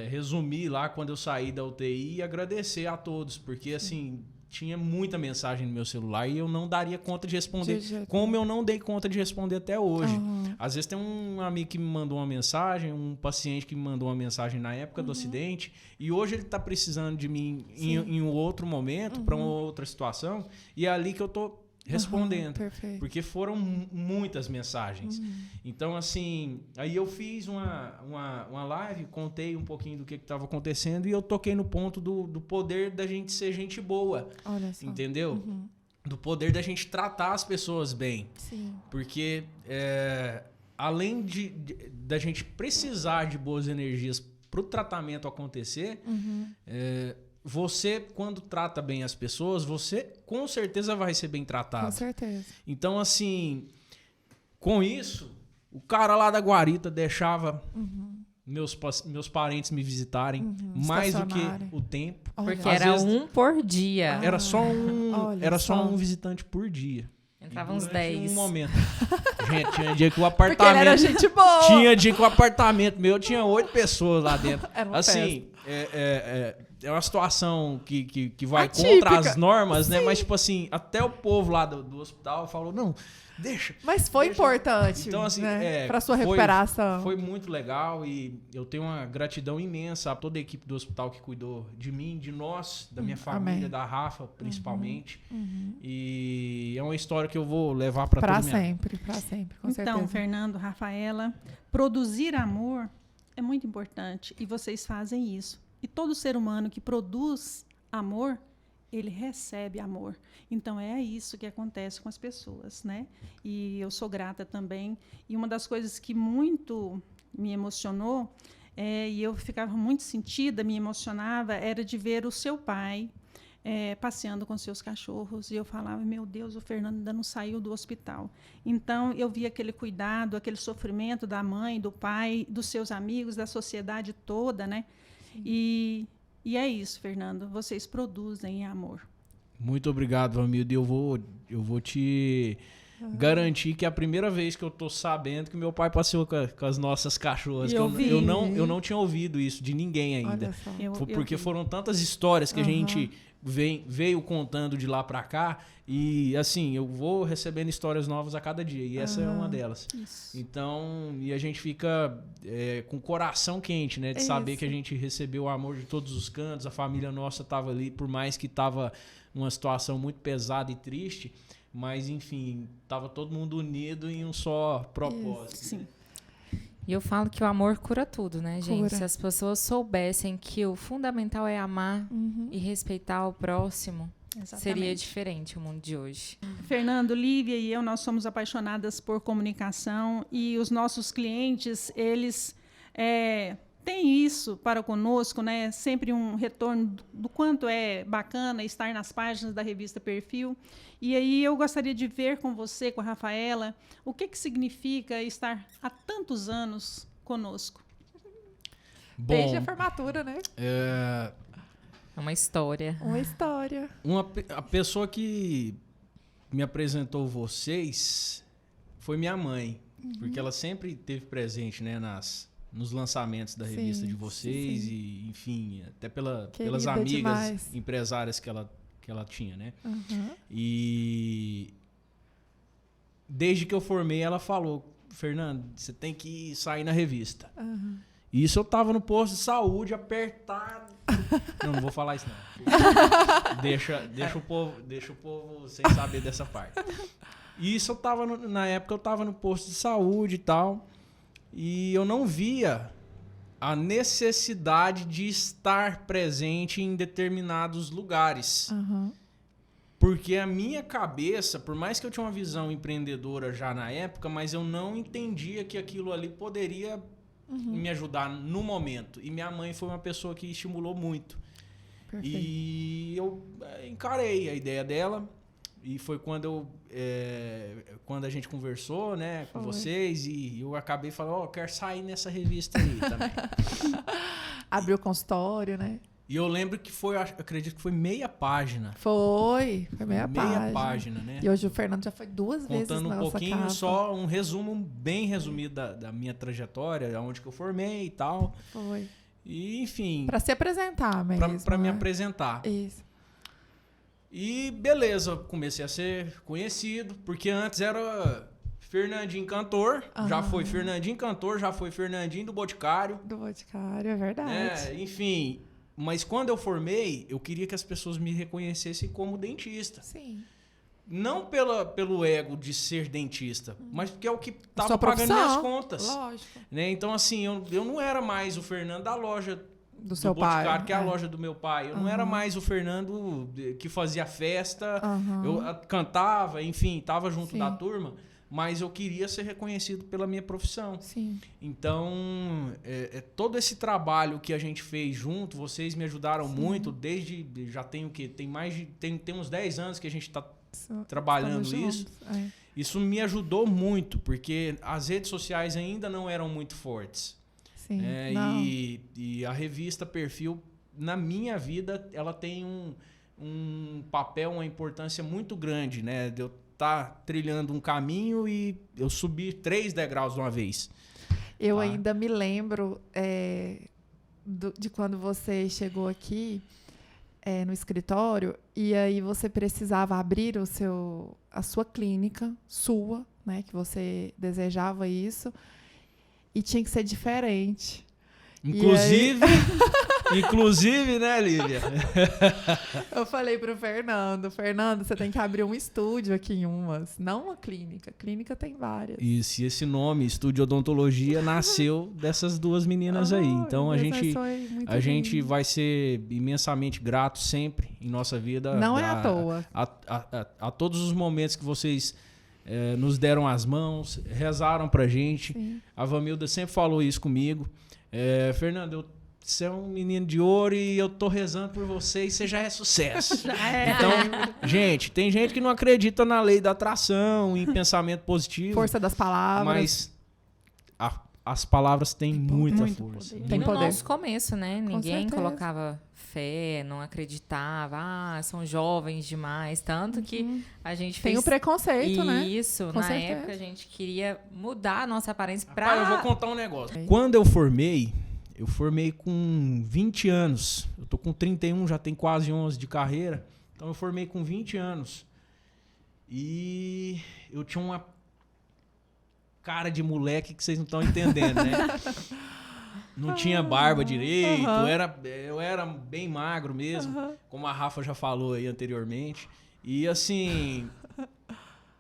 resumir lá quando eu saí da UTI e agradecer a todos, porque, assim... Tinha muita mensagem no meu celular e eu não daria conta de responder, como eu não dei conta de responder até hoje. Às vezes tem um amigo que me mandou uma mensagem, um paciente que me mandou uma mensagem na época do acidente, e hoje ele está precisando de mim em um outro momento, para uma outra situação, e é ali que eu estou respondendo, porque foram muitas mensagens. Então, assim, aí eu fiz uma live, contei um pouquinho do que estava acontecendo e eu toquei no ponto do poder da gente ser gente boa. Olha só. Entendeu? Do poder da gente tratar as pessoas bem. Sim. Porque além da gente precisar de boas energias para o tratamento acontecer, você, quando trata bem as pessoas, você com certeza vai ser bem tratado. Com certeza. Então, assim, com isso, o cara lá da guarita deixava meus parentes me visitarem mais do que o tempo. Porque era um por dia. Era só um visitante por dia. Entrava uns 10. Um momento. Gente, tinha dia que o apartamento... Porque ele era gente boa. Tinha dia que o apartamento meu tinha 8 pessoas lá dentro. Era uma assim, é uma situação que vai atípica. contra as normas, né? Mas, tipo assim, até o povo lá do hospital falou, não, deixa. Mas foi importante, então, assim, né? Para sua recuperação. Foi muito legal e eu tenho uma gratidão imensa a toda a equipe do hospital que cuidou de mim, de nós, da minha família, da Rafa, principalmente. E é uma história que eu vou levar para toda a minha vida. Para sempre, com certeza. certeza. Fernando, Rafaela, produzir amor é muito importante e vocês fazem isso. E todo ser humano que produz amor, ele recebe amor. Então, é isso que acontece com as pessoas, né? E eu sou grata também. E uma das coisas que muito me emocionou, e eu ficava muito sentida, me emocionava, era de ver o seu pai passeando com seus cachorros. E eu falava, meu Deus, o Fernando ainda não saiu do hospital. Então, eu via aquele cuidado, aquele sofrimento da mãe, do pai, dos seus amigos, da sociedade toda, né? E é isso, Fernando. Vocês produzem amor. Muito obrigado, Vamilda. Eu vou te garantir que é a primeira vez que eu tô sabendo que meu pai passeou com as nossas cachorras. Eu não tinha ouvido isso de ninguém ainda. Porque foram tantas histórias que a gente veio contando de lá para cá. E assim, eu vou recebendo histórias novas a cada dia. E essa é uma delas. Isso. Então, e a gente fica com o coração quente, né? De saber que a gente recebeu o amor de todos os cantos. A família nossa estava ali, por mais que estava numa situação muito pesada e triste. Mas, enfim, estava todo mundo unido em um só propósito. Isso, sim. E eu falo que o amor cura tudo, né, gente? Cura. Se as pessoas soubessem que o fundamental é amar e respeitar o próximo... Exatamente. Seria diferente o mundo de hoje. Fernando, Lívia e eu, nós somos apaixonadas por comunicação e os nossos clientes, eles têm isso para conosco, né? Sempre um retorno do quanto é bacana estar nas páginas da revista Perfil. E aí eu gostaria de ver com você, com a Rafaela, o que significa estar há tantos anos conosco. Bom, desde a formatura, né? É uma história. Uma história. A pessoa que me apresentou vocês foi minha mãe. Porque ela sempre esteve presente, né, nos lançamentos da revista de vocês. Sim. E, enfim, até pelas amigas demais. Empresárias que ela tinha, né? E desde que eu formei, ela falou, Fernando, você tem que sair na revista. E isso eu tava no posto de saúde, apertado, Não vou falar isso não. Deixa o povo sem saber dessa parte. E isso na época eu tava no posto de saúde e tal, e eu não via a necessidade de estar presente em determinados lugares. Aham. Porque a minha cabeça, por mais que eu tinha uma visão empreendedora já na época, mas eu não entendia que aquilo ali poderia me ajudar no momento. E minha mãe foi uma pessoa que estimulou muito. Perfeito. E eu encarei a ideia dela. E foi quando quando a gente conversou, né, com vocês, e eu acabei falando, eu quero sair nessa revista aí também. Abriu o consultório, né? E eu lembro que acredito que foi meia página. Foi meia página, né? E hoje o Fernando já foi 2 vezes Contando na um nossa pouquinho, capa. só um resumo bem resumido da minha trajetória, aonde que eu formei e tal. Foi. E, enfim, Pra se apresentar mesmo. pra me né? apresentar. Isso. E beleza, comecei a ser conhecido, porque antes era Fernandinho Cantor, já foi Fernandinho Cantor, já foi Fernandinho do Boticário. Do Boticário, é verdade. Enfim, mas quando eu formei, eu queria que as pessoas me reconhecessem como dentista. Sim. Não pelo ego de ser dentista, mas porque é o que estava Sua pagando profissão, minhas contas. Lógico. Né? Então, assim, eu não era mais o Fernando da loja Do seu pai. Boticário, que é a loja do meu pai. Eu não era mais o Fernando que fazia festa, eu cantava, enfim, estava junto Sim. da turma, mas eu queria ser reconhecido pela minha profissão. Sim. Então, todo esse trabalho que a gente fez junto, vocês me ajudaram muito, já tem o quê? Tem uns 10 anos que a gente está trabalhando isso. Isso me ajudou muito, porque as redes sociais ainda não eram muito fortes. Sim. E a revista Perfil, na minha vida, ela tem um papel, uma importância muito grande, né? De eu estar trilhando um caminho e eu subir 3 degraus de uma vez. Eu ainda me lembro de quando você chegou aqui no escritório e aí você precisava abrir a sua clínica, né? Que você desejava isso. E tinha que ser diferente. Inclusive, né, Lívia? Eu falei pro Fernando, você tem que abrir um estúdio aqui em Umas, não uma clínica. Clínica tem várias. Isso, e esse nome, Estúdio Odontologia, nasceu dessas 2 meninas aí. Então, a gente vai ser imensamente grato sempre em nossa vida. Não é à toa. A todos os momentos que vocês nos deram as mãos, rezaram pra gente. Sim. A Vamilda sempre falou isso comigo. Fernando, você é um menino de ouro e eu tô rezando por você e você já é sucesso. Então, gente, tem gente que não acredita na lei da atração, em pensamento positivo. Força das palavras. Mas as palavras têm muita força. Tem no poder. nosso começo, né? Ninguém certeza. colocava fé, não acreditava. São jovens demais. Tanto que a gente Tem fez... o preconceito, né? Isso. Com Na certeza. época, a gente queria mudar a nossa aparência pra... Pai, eu vou contar um negócio. Quando eu formei com 20 anos. Eu tô com 31, já tem quase 11 de carreira. Então eu formei com 20 anos. E eu tinha uma cara de moleque que vocês não estão entendendo, né? Não tinha barba direito, eu era bem magro mesmo, como a Rafa já falou aí anteriormente. E assim,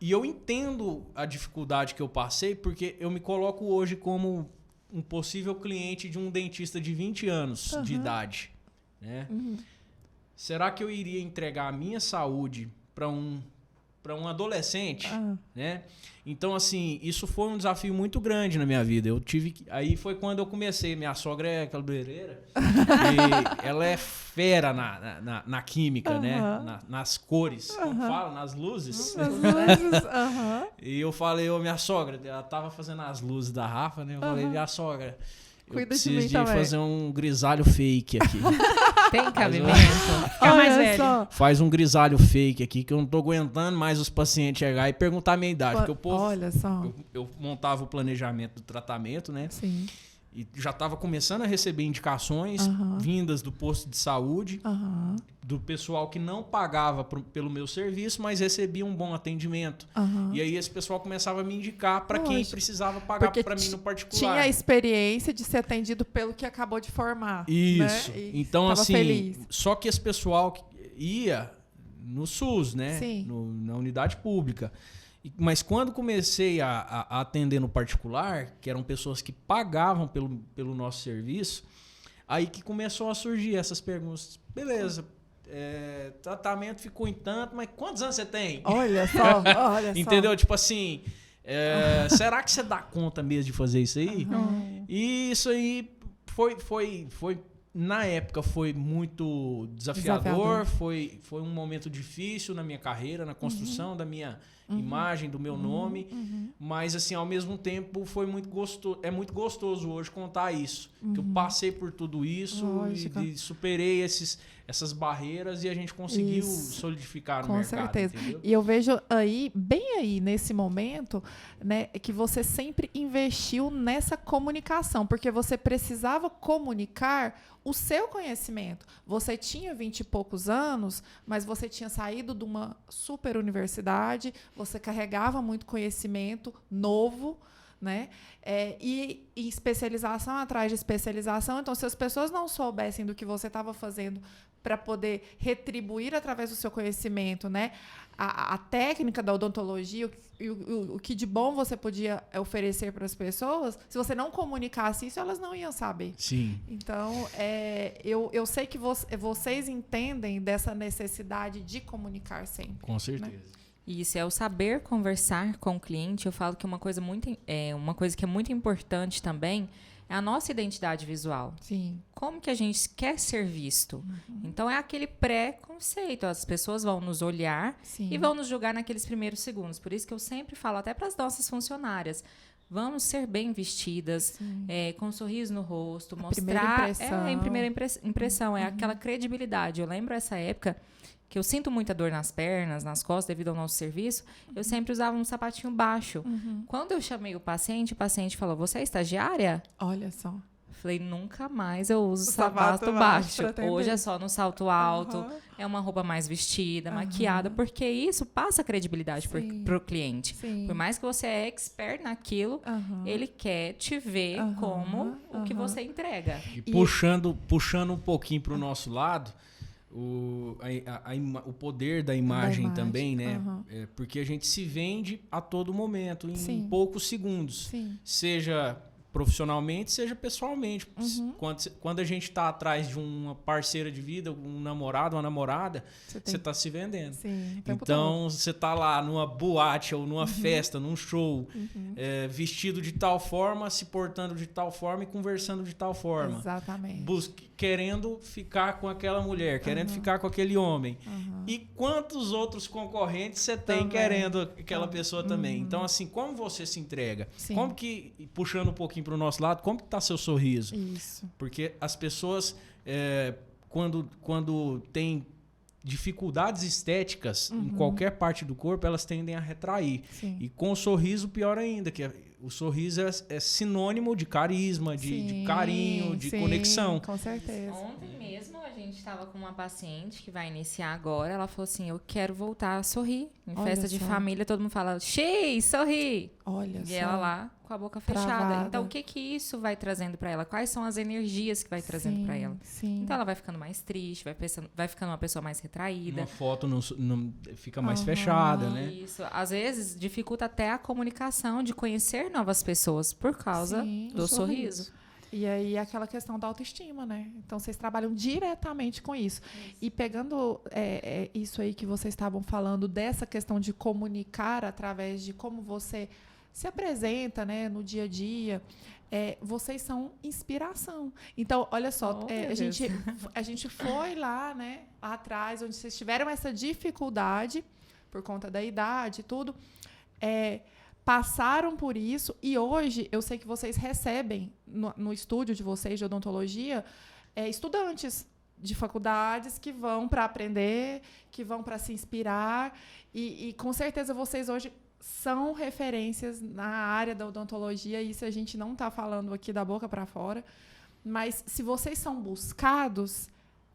eu entendo a dificuldade que eu passei, porque eu me coloco hoje como um possível cliente de um dentista de 20 anos de idade, né? Será que eu iria entregar a minha saúde para um adolescente, né? Então, assim, isso foi um desafio muito grande na minha vida. Aí foi quando eu comecei. Minha sogra é cabeleireira e ela é fera na química, né? Nas cores, como fala, nas luzes. E eu falei, minha sogra, ela tava fazendo as luzes da Rafa, né? Eu falei, minha sogra, eu preciso de fazer um grisalho fake aqui. Tem cabimento. Fica mais velho. Faz um grisalho fake aqui, que eu não tô aguentando mais os pacientes chegar e perguntar a minha idade. Porque o povo, Olha só. eu montava o planejamento do tratamento, né? Sim. e já estava começando a receber indicações vindas do posto de saúde, do pessoal que não pagava pelo meu serviço, mas recebia um bom atendimento. E aí esse pessoal começava a me indicar para quem precisava pagar para mim no particular. Tinha a experiência de ser atendido pelo que acabou de formar. Isso. Né? Então, assim, feliz. só que esse pessoal ia no SUS, né? Sim. Na unidade pública. Mas quando comecei a atender no particular, que eram pessoas que pagavam pelo nosso serviço, aí que começou a surgir essas perguntas. Beleza, tratamento ficou em tanto, mas quantos anos você tem? Olha só, olha só. Entendeu? Tipo assim, será que você dá conta mesmo de fazer isso aí? E isso aí foi na época foi muito desafiador. Foi um momento difícil na minha carreira, na construção da minha imagem, do meu nome, mas assim, ao mesmo tempo foi muito gostoso. É muito gostoso hoje contar isso, que eu passei por tudo isso e superei essas barreiras e a gente conseguiu solidificar no mercado. Com certeza. Entendeu? E eu vejo bem aí nesse momento, né, que você sempre investiu nessa comunicação, porque você precisava comunicar o seu conhecimento. Você tinha 20 e poucos anos, mas você tinha saído de uma super universidade, você carregava muito conhecimento novo, né? E especialização atrás de especialização. Então, se as pessoas não soubessem do que você estava fazendo para poder retribuir através do seu conhecimento, né, a técnica da odontologia, o que de bom você podia oferecer para as pessoas, se você não comunicasse isso, elas não iam saber. Sim. Então, eu sei que vocês entendem dessa necessidade de comunicar sempre. Com certeza. Né? Isso, é o saber conversar com o cliente. Eu falo que uma coisa que é muito importante também é a nossa identidade visual. Sim. Como que a gente quer ser visto? Então, é aquele pré-conceito. As pessoas vão nos olhar e vão nos julgar naqueles primeiros segundos. Por isso que eu sempre falo, até para as nossas funcionárias, vamos ser bem vestidas, com um sorriso no rosto, mostrar... Primeira impressão. É aquela credibilidade. Eu lembro essa época que eu sinto muita dor nas pernas, nas costas, devido ao nosso serviço, eu sempre usava um sapatinho baixo. Quando eu chamei o paciente falou, você é estagiária? Olha só. Falei, nunca mais eu uso sapato baixo. Hoje é só no salto alto, é uma roupa mais vestida, maquiada, porque isso passa credibilidade pro cliente. Sim. Por mais que você é expert naquilo, ele quer te ver como o que você entrega. E puxando um pouquinho pro nosso lado, o poder da imagem também, né? Porque a gente se vende a todo momento, em poucos segundos. Sim. Seja profissionalmente, seja pessoalmente. Quando a gente está atrás de uma parceira de vida, um namorado, uma namorada, você está se vendendo. Sim, então, você está lá numa boate ou numa festa, num show, vestido de tal forma, se portando de tal forma e conversando de tal forma. Exatamente. Querendo ficar com aquela mulher, querendo ficar com aquele homem. E quantos outros concorrentes você tem querendo aquela pessoa também? Então, assim, como você se entrega? Como que, puxando um pouquinho para o nosso lado, como que está seu sorriso? Isso. Porque as pessoas, quando tem dificuldades estéticas em qualquer parte do corpo, elas tendem a retrair. E com o sorriso, pior ainda, que o sorriso é sinônimo de carisma, de carinho, de conexão. Com certeza. Ontem mesmo a gente estava com uma paciente que vai iniciar agora, ela falou assim, eu quero voltar a sorrir. Em festa de família, todo mundo fala, Xi, sorri! Olha só. E ela lá com a boca fechada. Travada. Então, o que isso vai trazendo para ela? Quais são as energias que vai trazendo para ela? Então, ela vai ficando mais triste, vai ficando uma pessoa mais retraída. Uma foto não fica mais fechada, né? Isso. Às vezes, dificulta até a comunicação de conhecer novas pessoas por causa do sorriso. E aí, aquela questão da autoestima, né? Então, vocês trabalham diretamente com isso. E pegando isso aí que vocês estavam falando, dessa questão de comunicar através de como você se apresenta, né, no dia a dia, vocês são inspiração. Então, olha só, a gente foi lá, né, atrás, onde vocês tiveram essa dificuldade, por conta da idade e tudo, passaram por isso e hoje eu sei que vocês recebem no estúdio de vocês de odontologia estudantes de faculdades que vão para aprender, que vão para se inspirar e com certeza vocês hoje são referências na área da odontologia, isso a gente não está falando aqui da boca para fora, mas se vocês são buscados,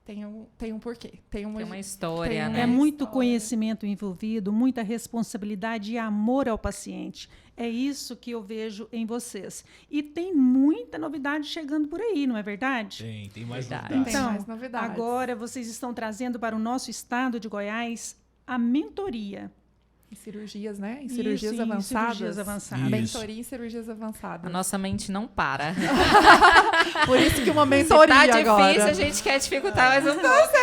tem um porquê. Tem uma história, né? É muito conhecimento envolvido, muita responsabilidade e amor ao paciente. É isso que eu vejo em vocês. E tem muita novidade chegando por aí, não é verdade? Tem mais Verdade. novidades. Tem Então, mais novidades. agora vocês estão trazendo para o nosso estado de Goiás a mentoria. Em cirurgias, né? Em Isso, cirurgias em avançadas. cirurgias avançadas. Isso. Mentoria em cirurgias avançadas. A nossa mente não para. Por isso que uma Se mentoria tá difícil, agora. a gente quer dificultar mais um pouco.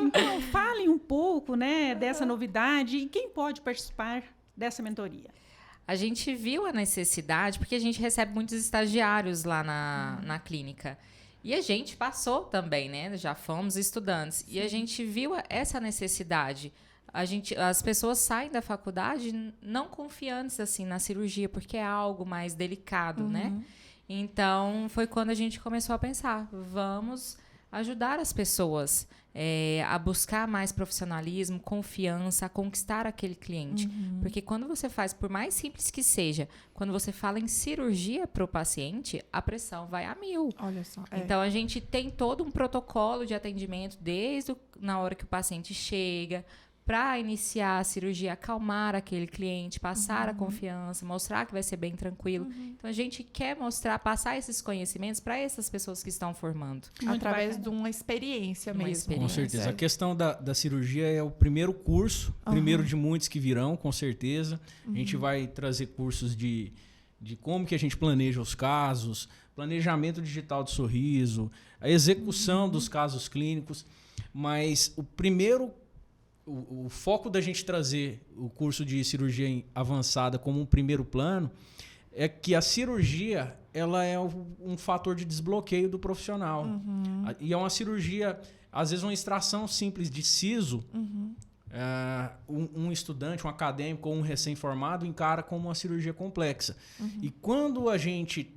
Então, fale um pouco, né, dessa novidade e quem pode participar dessa mentoria. A gente viu a necessidade, porque a gente recebe muitos estagiários lá na clínica. E a gente passou também, né? Já fomos estudantes. E a gente viu essa necessidade. As pessoas saem da faculdade não confiantes assim na cirurgia, porque é algo mais delicado, né? Então, foi quando a gente começou a pensar, vamos ajudar as pessoas a buscar mais profissionalismo, confiança, a conquistar aquele cliente. Porque quando você faz, por mais simples que seja, quando você fala em cirurgia para o paciente, a pressão vai a 1000. Olha só. Então, a gente tem todo um protocolo de atendimento desde na hora que o paciente chega, para iniciar a cirurgia, acalmar aquele cliente, passar a confiança, mostrar que vai ser bem tranquilo. Então, a gente quer passar esses conhecimentos para essas pessoas que estão formando. Através de uma experiência Uma mesmo. experiência. Com certeza. A questão da cirurgia é o primeiro curso, primeiro de muitos que virão, com certeza. A gente vai trazer cursos de como que a gente planeja os casos, planejamento digital de sorriso, a execução dos casos clínicos. Mas o foco da gente trazer o curso de cirurgia avançada como um primeiro plano é que a cirurgia ela é um fator de desbloqueio do profissional. E é uma cirurgia, às vezes uma extração simples de siso, um estudante, um acadêmico ou um recém-formado encara como uma cirurgia complexa. E quando a gente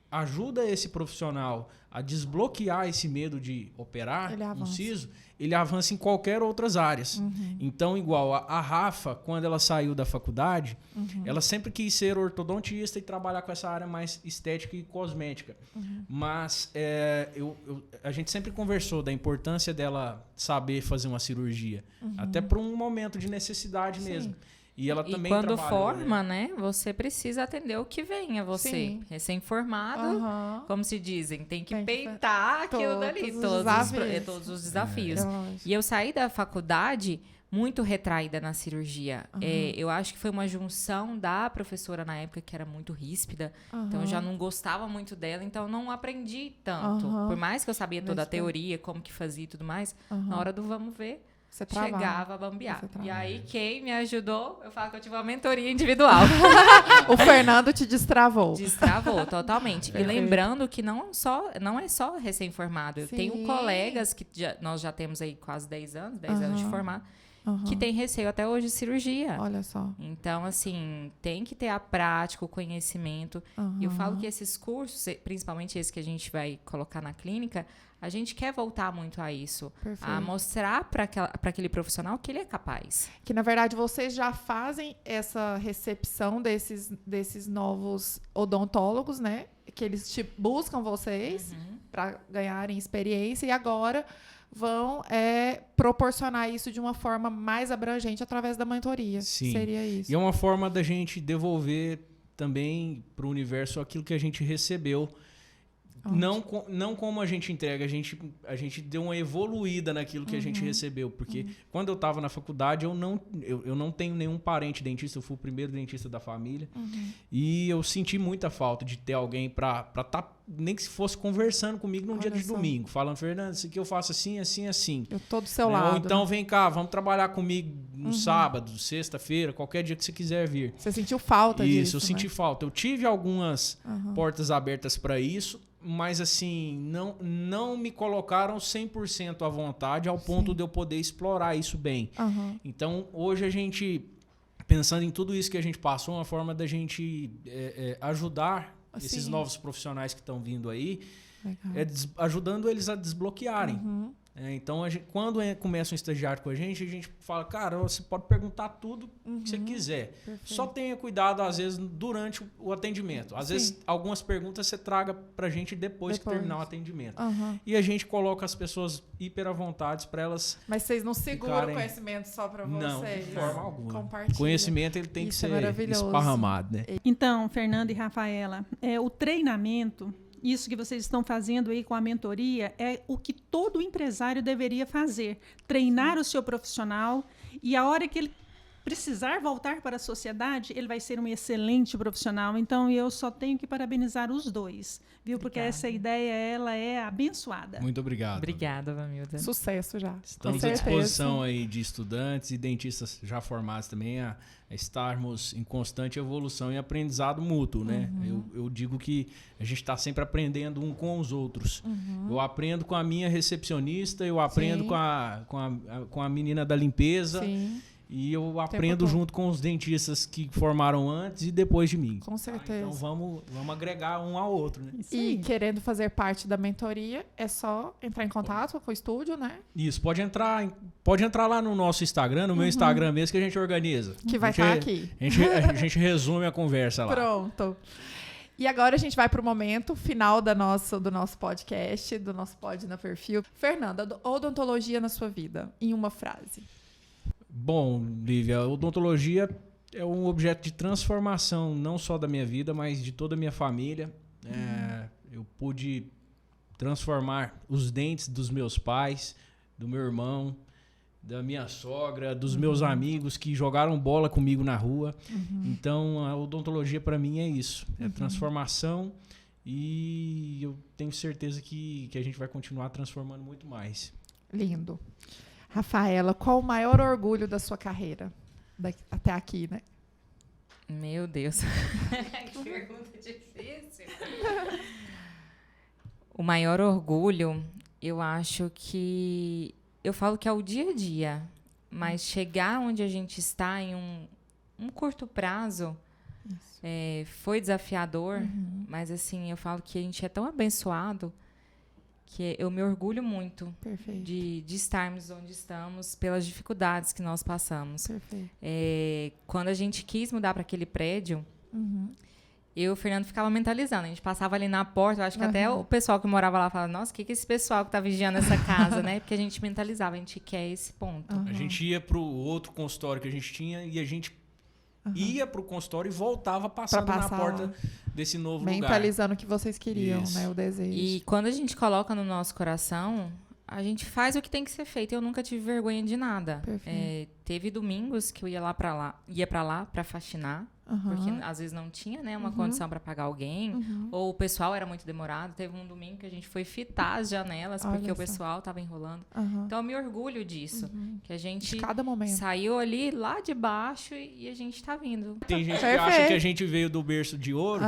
ajuda esse profissional a desbloquear esse medo de operar um siso, ele avança em qualquer outras áreas. Então, igual a Rafa, quando ela saiu da faculdade, ela sempre quis ser ortodontista e trabalhar com essa área mais estética e cosmética. Mas a gente sempre conversou da importância dela saber fazer uma cirurgia, até por um momento de necessidade mesmo. E ela também quando trabalhou, forma, né, você precisa atender o que vem a você. Sim. Recém-formado, como se dizem, tem que peitar aquilo dali, todos os desafios. E eu saí da faculdade muito retraída na cirurgia. Eu acho que foi uma junção da professora na época, que era muito ríspida, então eu já não gostava muito dela, então eu não aprendi tanto. Por mais que eu sabia toda a teoria, como que fazia e tudo mais, na hora do vamos ver, Você chegava a bambear. E aí, quem me ajudou, eu falo que eu tive uma mentoria individual. O Fernando te destravou. Destravou, totalmente. E lembrando que não é só recém-formado. Eu tenho colegas que nós já temos aí quase 10 anos de formado, que tem receio até hoje de cirurgia. Olha só. Então, assim, tem que ter a prática, o conhecimento. E eu falo que esses cursos, principalmente esse que a gente vai colocar na clínica, a gente quer voltar muito a isso. Perfeito. A mostrar para aquele profissional que ele é capaz. Que, na verdade, vocês já fazem essa recepção desses novos odontólogos, né? Que eles buscam vocês para ganharem experiência e agora vão proporcionar isso de uma forma mais abrangente através da mentoria. Sim. Seria isso. E é uma forma da gente devolver também para o universo aquilo que a gente recebeu. Não como a gente entrega, a gente deu uma evoluída naquilo que a gente recebeu. Porque quando eu estava na faculdade, eu não tenho nenhum parente dentista, eu fui o primeiro dentista da família. E eu senti muita falta de ter alguém para estar, nem que se fosse conversando comigo num dia de domingo, falando, Fernando, isso aqui eu faço assim, assim, assim. Eu tô do seu lado. Ou então, vem cá, vamos trabalhar comigo no sábado, sexta-feira, qualquer dia que você quiser vir. Você sentiu falta disso? Isso, eu senti falta. Eu tive algumas portas abertas para isso, mas assim, não me colocaram 100% à vontade ao ponto de eu poder explorar isso bem. Então, hoje a gente, pensando em tudo isso que a gente passou, uma forma da gente ajudar esses novos profissionais que estão vindo aí, ajudando eles a desbloquearem. Então, quando começa um estagiário com a gente fala, cara, você pode perguntar tudo que você quiser. Perfeito. Só tenha cuidado, às vezes, durante o atendimento. Às vezes, algumas perguntas você traga pra gente depois que terminar o atendimento. E a gente coloca as pessoas hiper à vontade para elas... Mas vocês não seguram ficarem... o conhecimento só para vocês? Não, de forma alguma. Compartilha. Conhecimento ele tem que ser esparramado, né? Então, Fernando e Rafaela, o treinamento... Isso que vocês estão fazendo aí com a mentoria é o que todo empresário deveria fazer. Treinar o seu profissional e a hora que ele precisar voltar para a sociedade, ele vai ser um excelente profissional. Então, eu só tenho que parabenizar os dois, viu? Porque essa ideia, ela é abençoada. Muito obrigado. Obrigada, Vamilda. Sucesso já. Estamos à disposição aí de estudantes e dentistas já formados também a estarmos em constante evolução e aprendizado mútuo, né? Eu digo que a gente está sempre aprendendo um com os outros. Eu aprendo com a minha recepcionista, eu aprendo com a menina da limpeza. Sim. E eu aprendo junto com os dentistas que formaram antes e depois de mim. Com certeza. Então vamos agregar um ao outro, né? E querendo fazer parte da mentoria, é só entrar em contato com o estúdio, né? Isso, pode entrar lá no nosso Instagram, no meu Instagram mesmo, que a gente organiza. Que vai estar aqui. A gente resume a conversa lá. Pronto. E agora a gente vai para o momento final do nosso podcast, do nosso Pod na Perfil. Fernanda, odontologia na sua vida, em uma frase. Bom, Lívia, a odontologia é um objeto de transformação, não só da minha vida, mas de toda a minha família. Eu pude transformar os dentes dos meus pais, do meu irmão, da minha sogra, dos meus amigos que jogaram bola comigo na rua. Então, a odontologia para mim é isso, é transformação, e eu tenho certeza que a gente vai continuar transformando muito mais. Lindo. Rafaela, qual o maior orgulho da sua carreira? Até aqui, né? Meu Deus. Que pergunta difícil. O maior orgulho, eu acho que... Eu falo que é o dia a dia. Mas chegar onde a gente está em um curto prazo foi desafiador. Mas, assim, eu falo que a gente é tão abençoado que eu me orgulho muito de estarmos onde estamos pelas dificuldades que nós passamos. Quando a gente quis mudar para aquele prédio, eu e o Fernando ficava mentalizando. A gente passava ali na porta, eu acho que até o pessoal que morava lá falava, nossa, o que é esse pessoal que está vigiando essa casa, né? Porque a gente mentalizava, a gente quer esse ponto. A gente ia para o outro consultório que a gente tinha e a gente ia para o consultório e voltava passando na porta desse novo lugar. Mentalizando o que vocês queriam, né? O desejo. E quando a gente coloca no nosso coração, a gente faz o que tem que ser feito. Eu nunca tive vergonha de nada. Teve domingos que eu ia para lá para faxinar, porque às vezes não tinha, né, uma condição para pagar alguém, ou o pessoal era muito demorado. Teve um domingo que a gente foi fitar as janelas porque o pessoal estava enrolando. Então eu me orgulho disso, que a gente de cada momento saiu ali lá de baixo e a gente está vindo. Tem gente que acha que a gente veio do berço de ouro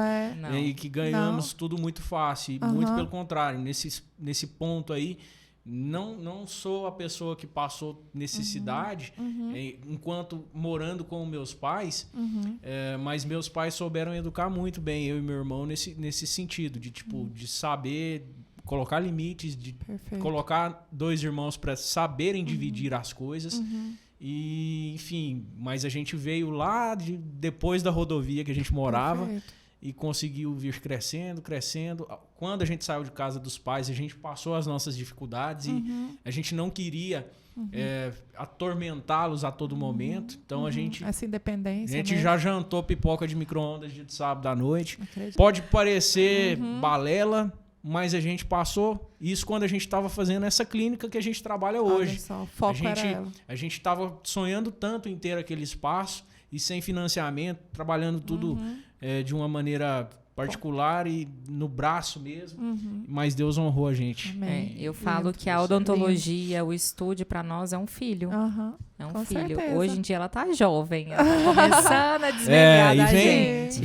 e que ganhamos tudo muito fácil. E muito pelo contrário, nesse ponto aí, não sou a pessoa que passou necessidade enquanto morando com meus pais, mas meus pais souberam educar muito bem eu e meu irmão nesse sentido de saber colocar limites, de colocar dois irmãos para saberem dividir as coisas. E, enfim, mas a gente veio lá depois da rodovia que a gente morava. E conseguiu vir crescendo. Quando a gente saiu de casa dos pais, a gente passou as nossas dificuldades e a gente não queria atormentá-los a todo momento. Então a gente... Essa independência, a gente mesmo. já jantou pipoca de micro-ondas de sábado à noite. Pode parecer balela, mas a gente passou isso quando a gente estava fazendo essa clínica que a gente trabalha hoje. Olha só, o foco era ela. A gente estava sonhando tanto em ter aquele espaço e sem financiamento, trabalhando tudo de uma maneira particular e no braço mesmo, mas Deus honrou a gente. Eu falo que a odontologia, o estúdio, para nós é um filho. É um filho. Certeza. Hoje em dia ela tá jovem, ela tá começando a desvelar da gente.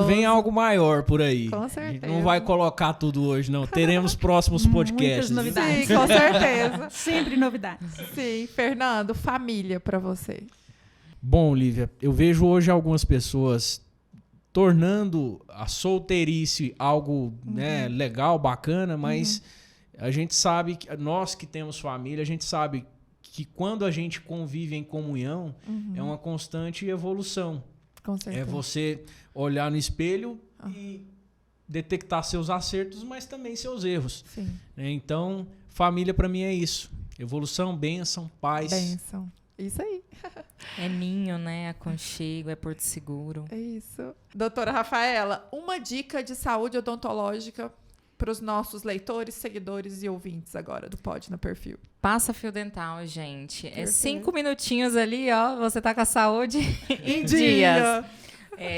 Vem algo maior por aí. Com certeza. A gente não vai colocar tudo hoje, não. Teremos próximos podcasts. Muitas novidades. Sim, com certeza. Sempre novidades. Sim, Fernando, família para você. Bom, Lívia, eu vejo hoje algumas pessoas tornando a solteirice algo legal, bacana, mas A gente sabe, nós que temos família, a gente sabe que quando a gente convive em comunhão, é uma constante evolução. Com certeza. É você olhar no espelho e detectar seus acertos, mas também seus erros. Sim. Então, família para mim é isso. Evolução, bênção, paz. Bênção. Isso aí. É ninho, né? Aconchego, é porto seguro. É isso. Doutora Rafaela, uma dica de saúde odontológica para os nossos leitores, seguidores e ouvintes agora do Pod no Perfil. Passa fio dental, gente. Perfeito. É 5 minutinhos ali, ó. Você tá com a saúde em dias.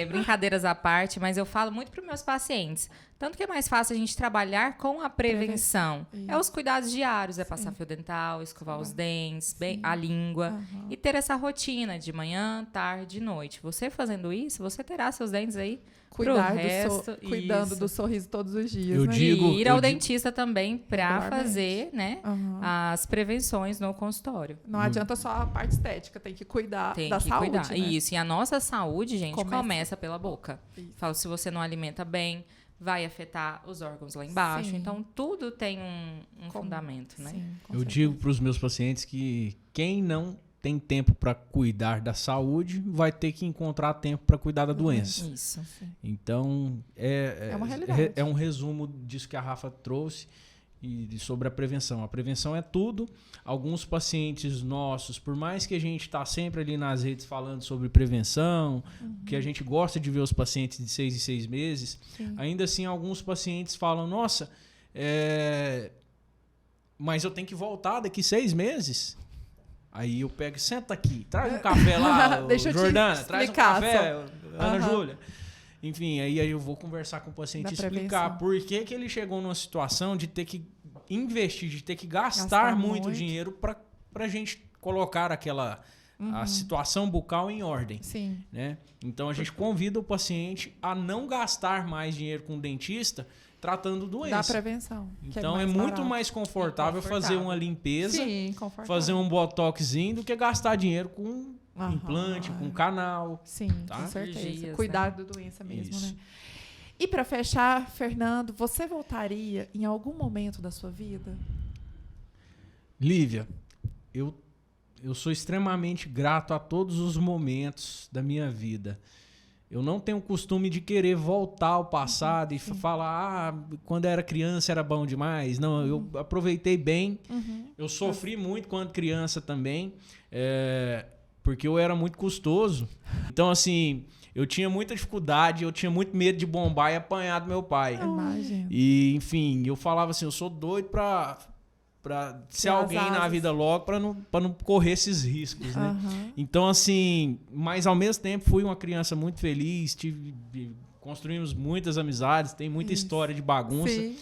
Brincadeiras à parte, mas eu falo muito para os meus pacientes. Tanto que é mais fácil a gente trabalhar com a prevenção. É os cuidados diários, é passar fio dental, escovar os dentes, a língua. E ter essa rotina de manhã, tarde e noite. Você fazendo isso, você terá seus dentes aí Cuidar pro resto. cuidando do sorriso todos os dias, Eu né? digo- E ir ao dentista também para Regularmente. fazer, né, as prevenções no consultório. Não adianta só a parte estética, tem que cuidar Tem da que saúde, cuidar. né? Isso. E a nossa saúde, gente, Começa- começa pela boca. Isso. Falo, se você não alimenta bem, vai afetar os órgãos lá embaixo. Sim. Então, tudo tem um fundamento, né? Sim, com Eu certeza. digo para os meus pacientes que quem não tem tempo para cuidar da saúde vai ter que encontrar tempo para cuidar da doença. Isso. Então, É uma realidade. é um resumo disso que a Rafa trouxe e sobre a prevenção. A prevenção é tudo. Alguns pacientes nossos, por mais que a gente está sempre ali nas redes falando sobre prevenção, que a gente gosta de ver os pacientes de 6 em 6 meses, ainda assim alguns pacientes falam, nossa, mas eu tenho que voltar daqui 6 meses. Aí eu pego, senta aqui, traz um café lá, Deixa eu te Jordana, traz um explicar café, Ana Aham. Júlia. Enfim, aí eu vou conversar com o paciente Da e explicar prevenção. por que ele chegou numa situação de ter que investir, de ter que gastar Gastar muito muito. dinheiro para a gente colocar a situação bucal em ordem. Sim. Né? Então a gente convida o paciente a não gastar mais dinheiro com o dentista tratando Da doença. prevenção. que Então é mais muito barato. mais confortável fazer Confortável. uma limpeza, Sim, confortável. fazer um botoxinho do que gastar dinheiro com Aham. implante, com canal. Sim, Tá? com certeza. Cirurgias, Cuidar da doença mesmo, Isso. né? E para fechar, Fernando, você voltaria em algum momento da sua vida? Lívia, eu sou extremamente grato a todos os momentos da minha vida. Eu não tenho o costume de querer voltar ao passado e falar, quando eu era criança era bom demais. Não, eu aproveitei bem. Eu sofri muito quando criança também, porque eu era muito custoso. Então, assim, eu tinha muita dificuldade, eu tinha muito medo de bombar e apanhar do meu pai. Imagina. E, enfim, eu falava assim, eu sou doido pra ser Ter as alguém na asas. vida logo pra não correr esses riscos, né? Aham. Então, assim, mas ao mesmo tempo fui uma criança muito feliz, construímos muitas amizades, tem muita história de bagunça. Sim.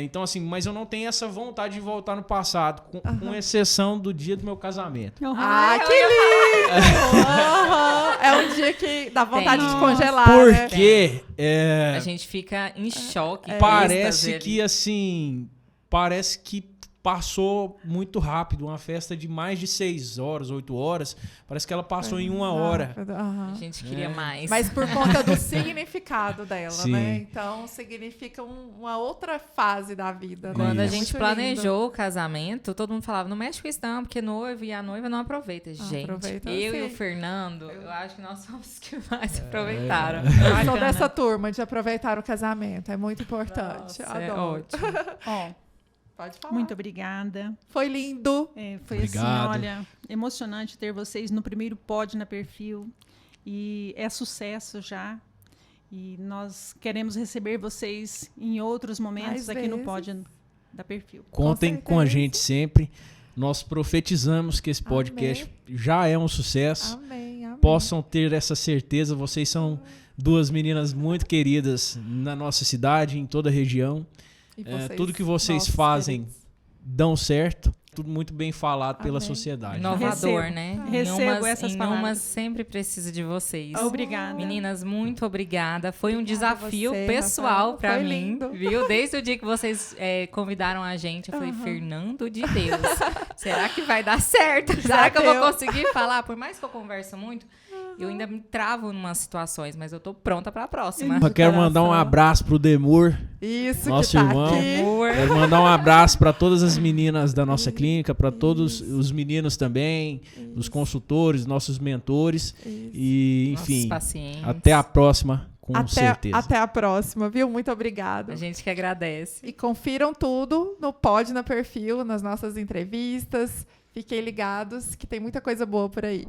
Então, assim, mas eu não tenho essa vontade de voltar no passado, com exceção do dia do meu casamento. Ah, que lindo! Aham. É um dia que dá vontade de Tem. congelar, né? Porque A gente fica em choque. parece êxtase que, assim, parece que passou muito rápido. Uma festa de mais de 6 horas, 8 horas, parece que ela passou em 1 hora. Aham. A gente queria mais. Mas por conta do significado dela, Sim. né? Então, significa uma outra fase da vida, né? Quando a É gente muito planejou o casamento, todo mundo falava, não mexe com isso não, porque noivo e a noiva não aproveita. Gente, Aproveita, eu sim. e o Fernando, eu acho que nós somos os que mais aproveitaram. Eu sou dessa turma de aproveitar o casamento. É muito importante. Nossa, é Adoro. ótimo. Ó, Pode falar. muito obrigada. Foi lindo. Foi Obrigado. assim, olha, emocionante ter vocês no primeiro Pod na Perfil. E é sucesso já. E nós queremos receber vocês em outros momentos Mais aqui no vezes. Pod da Perfil. Contem com a certeza. gente sempre. Nós profetizamos que esse podcast já é um sucesso. Amém, amém. Possam ter essa certeza. Vocês são duas meninas muito queridas na nossa cidade, em toda a região. E Tudo que vocês nossos fazem queridos. dão certo. Tudo muito bem falado pela Amém. sociedade. Inovador, Recebo. né? Recebo essas em palavras. umas sempre precisa de vocês. Obrigada. Meninas, muito obrigada. Foi um Obrigada a desafio você, pessoal Rafael. pra Foi mim, lindo. viu? Desde o dia que vocês convidaram a gente, eu falei, Fernando de Deus, será que vai dar certo? Será que eu deu. vou conseguir falar? Por mais que eu converso muito, Eu ainda me travo em umas situações, mas eu tô pronta para a próxima. Eu quero mandar um abraço pro Demur, Isso, nosso que tá irmão. aqui. Quero mandar um abraço para todas as meninas da nossa clínica, para todos os meninos também, os consultores, nossos mentores. E, Nossos enfim, pacientes. até a próxima, com certeza. Até a próxima, viu? Muito obrigada. A gente que agradece. E confiram tudo no Pod na Perfil, nas nossas entrevistas. Fiquem ligados que tem muita coisa boa por aí.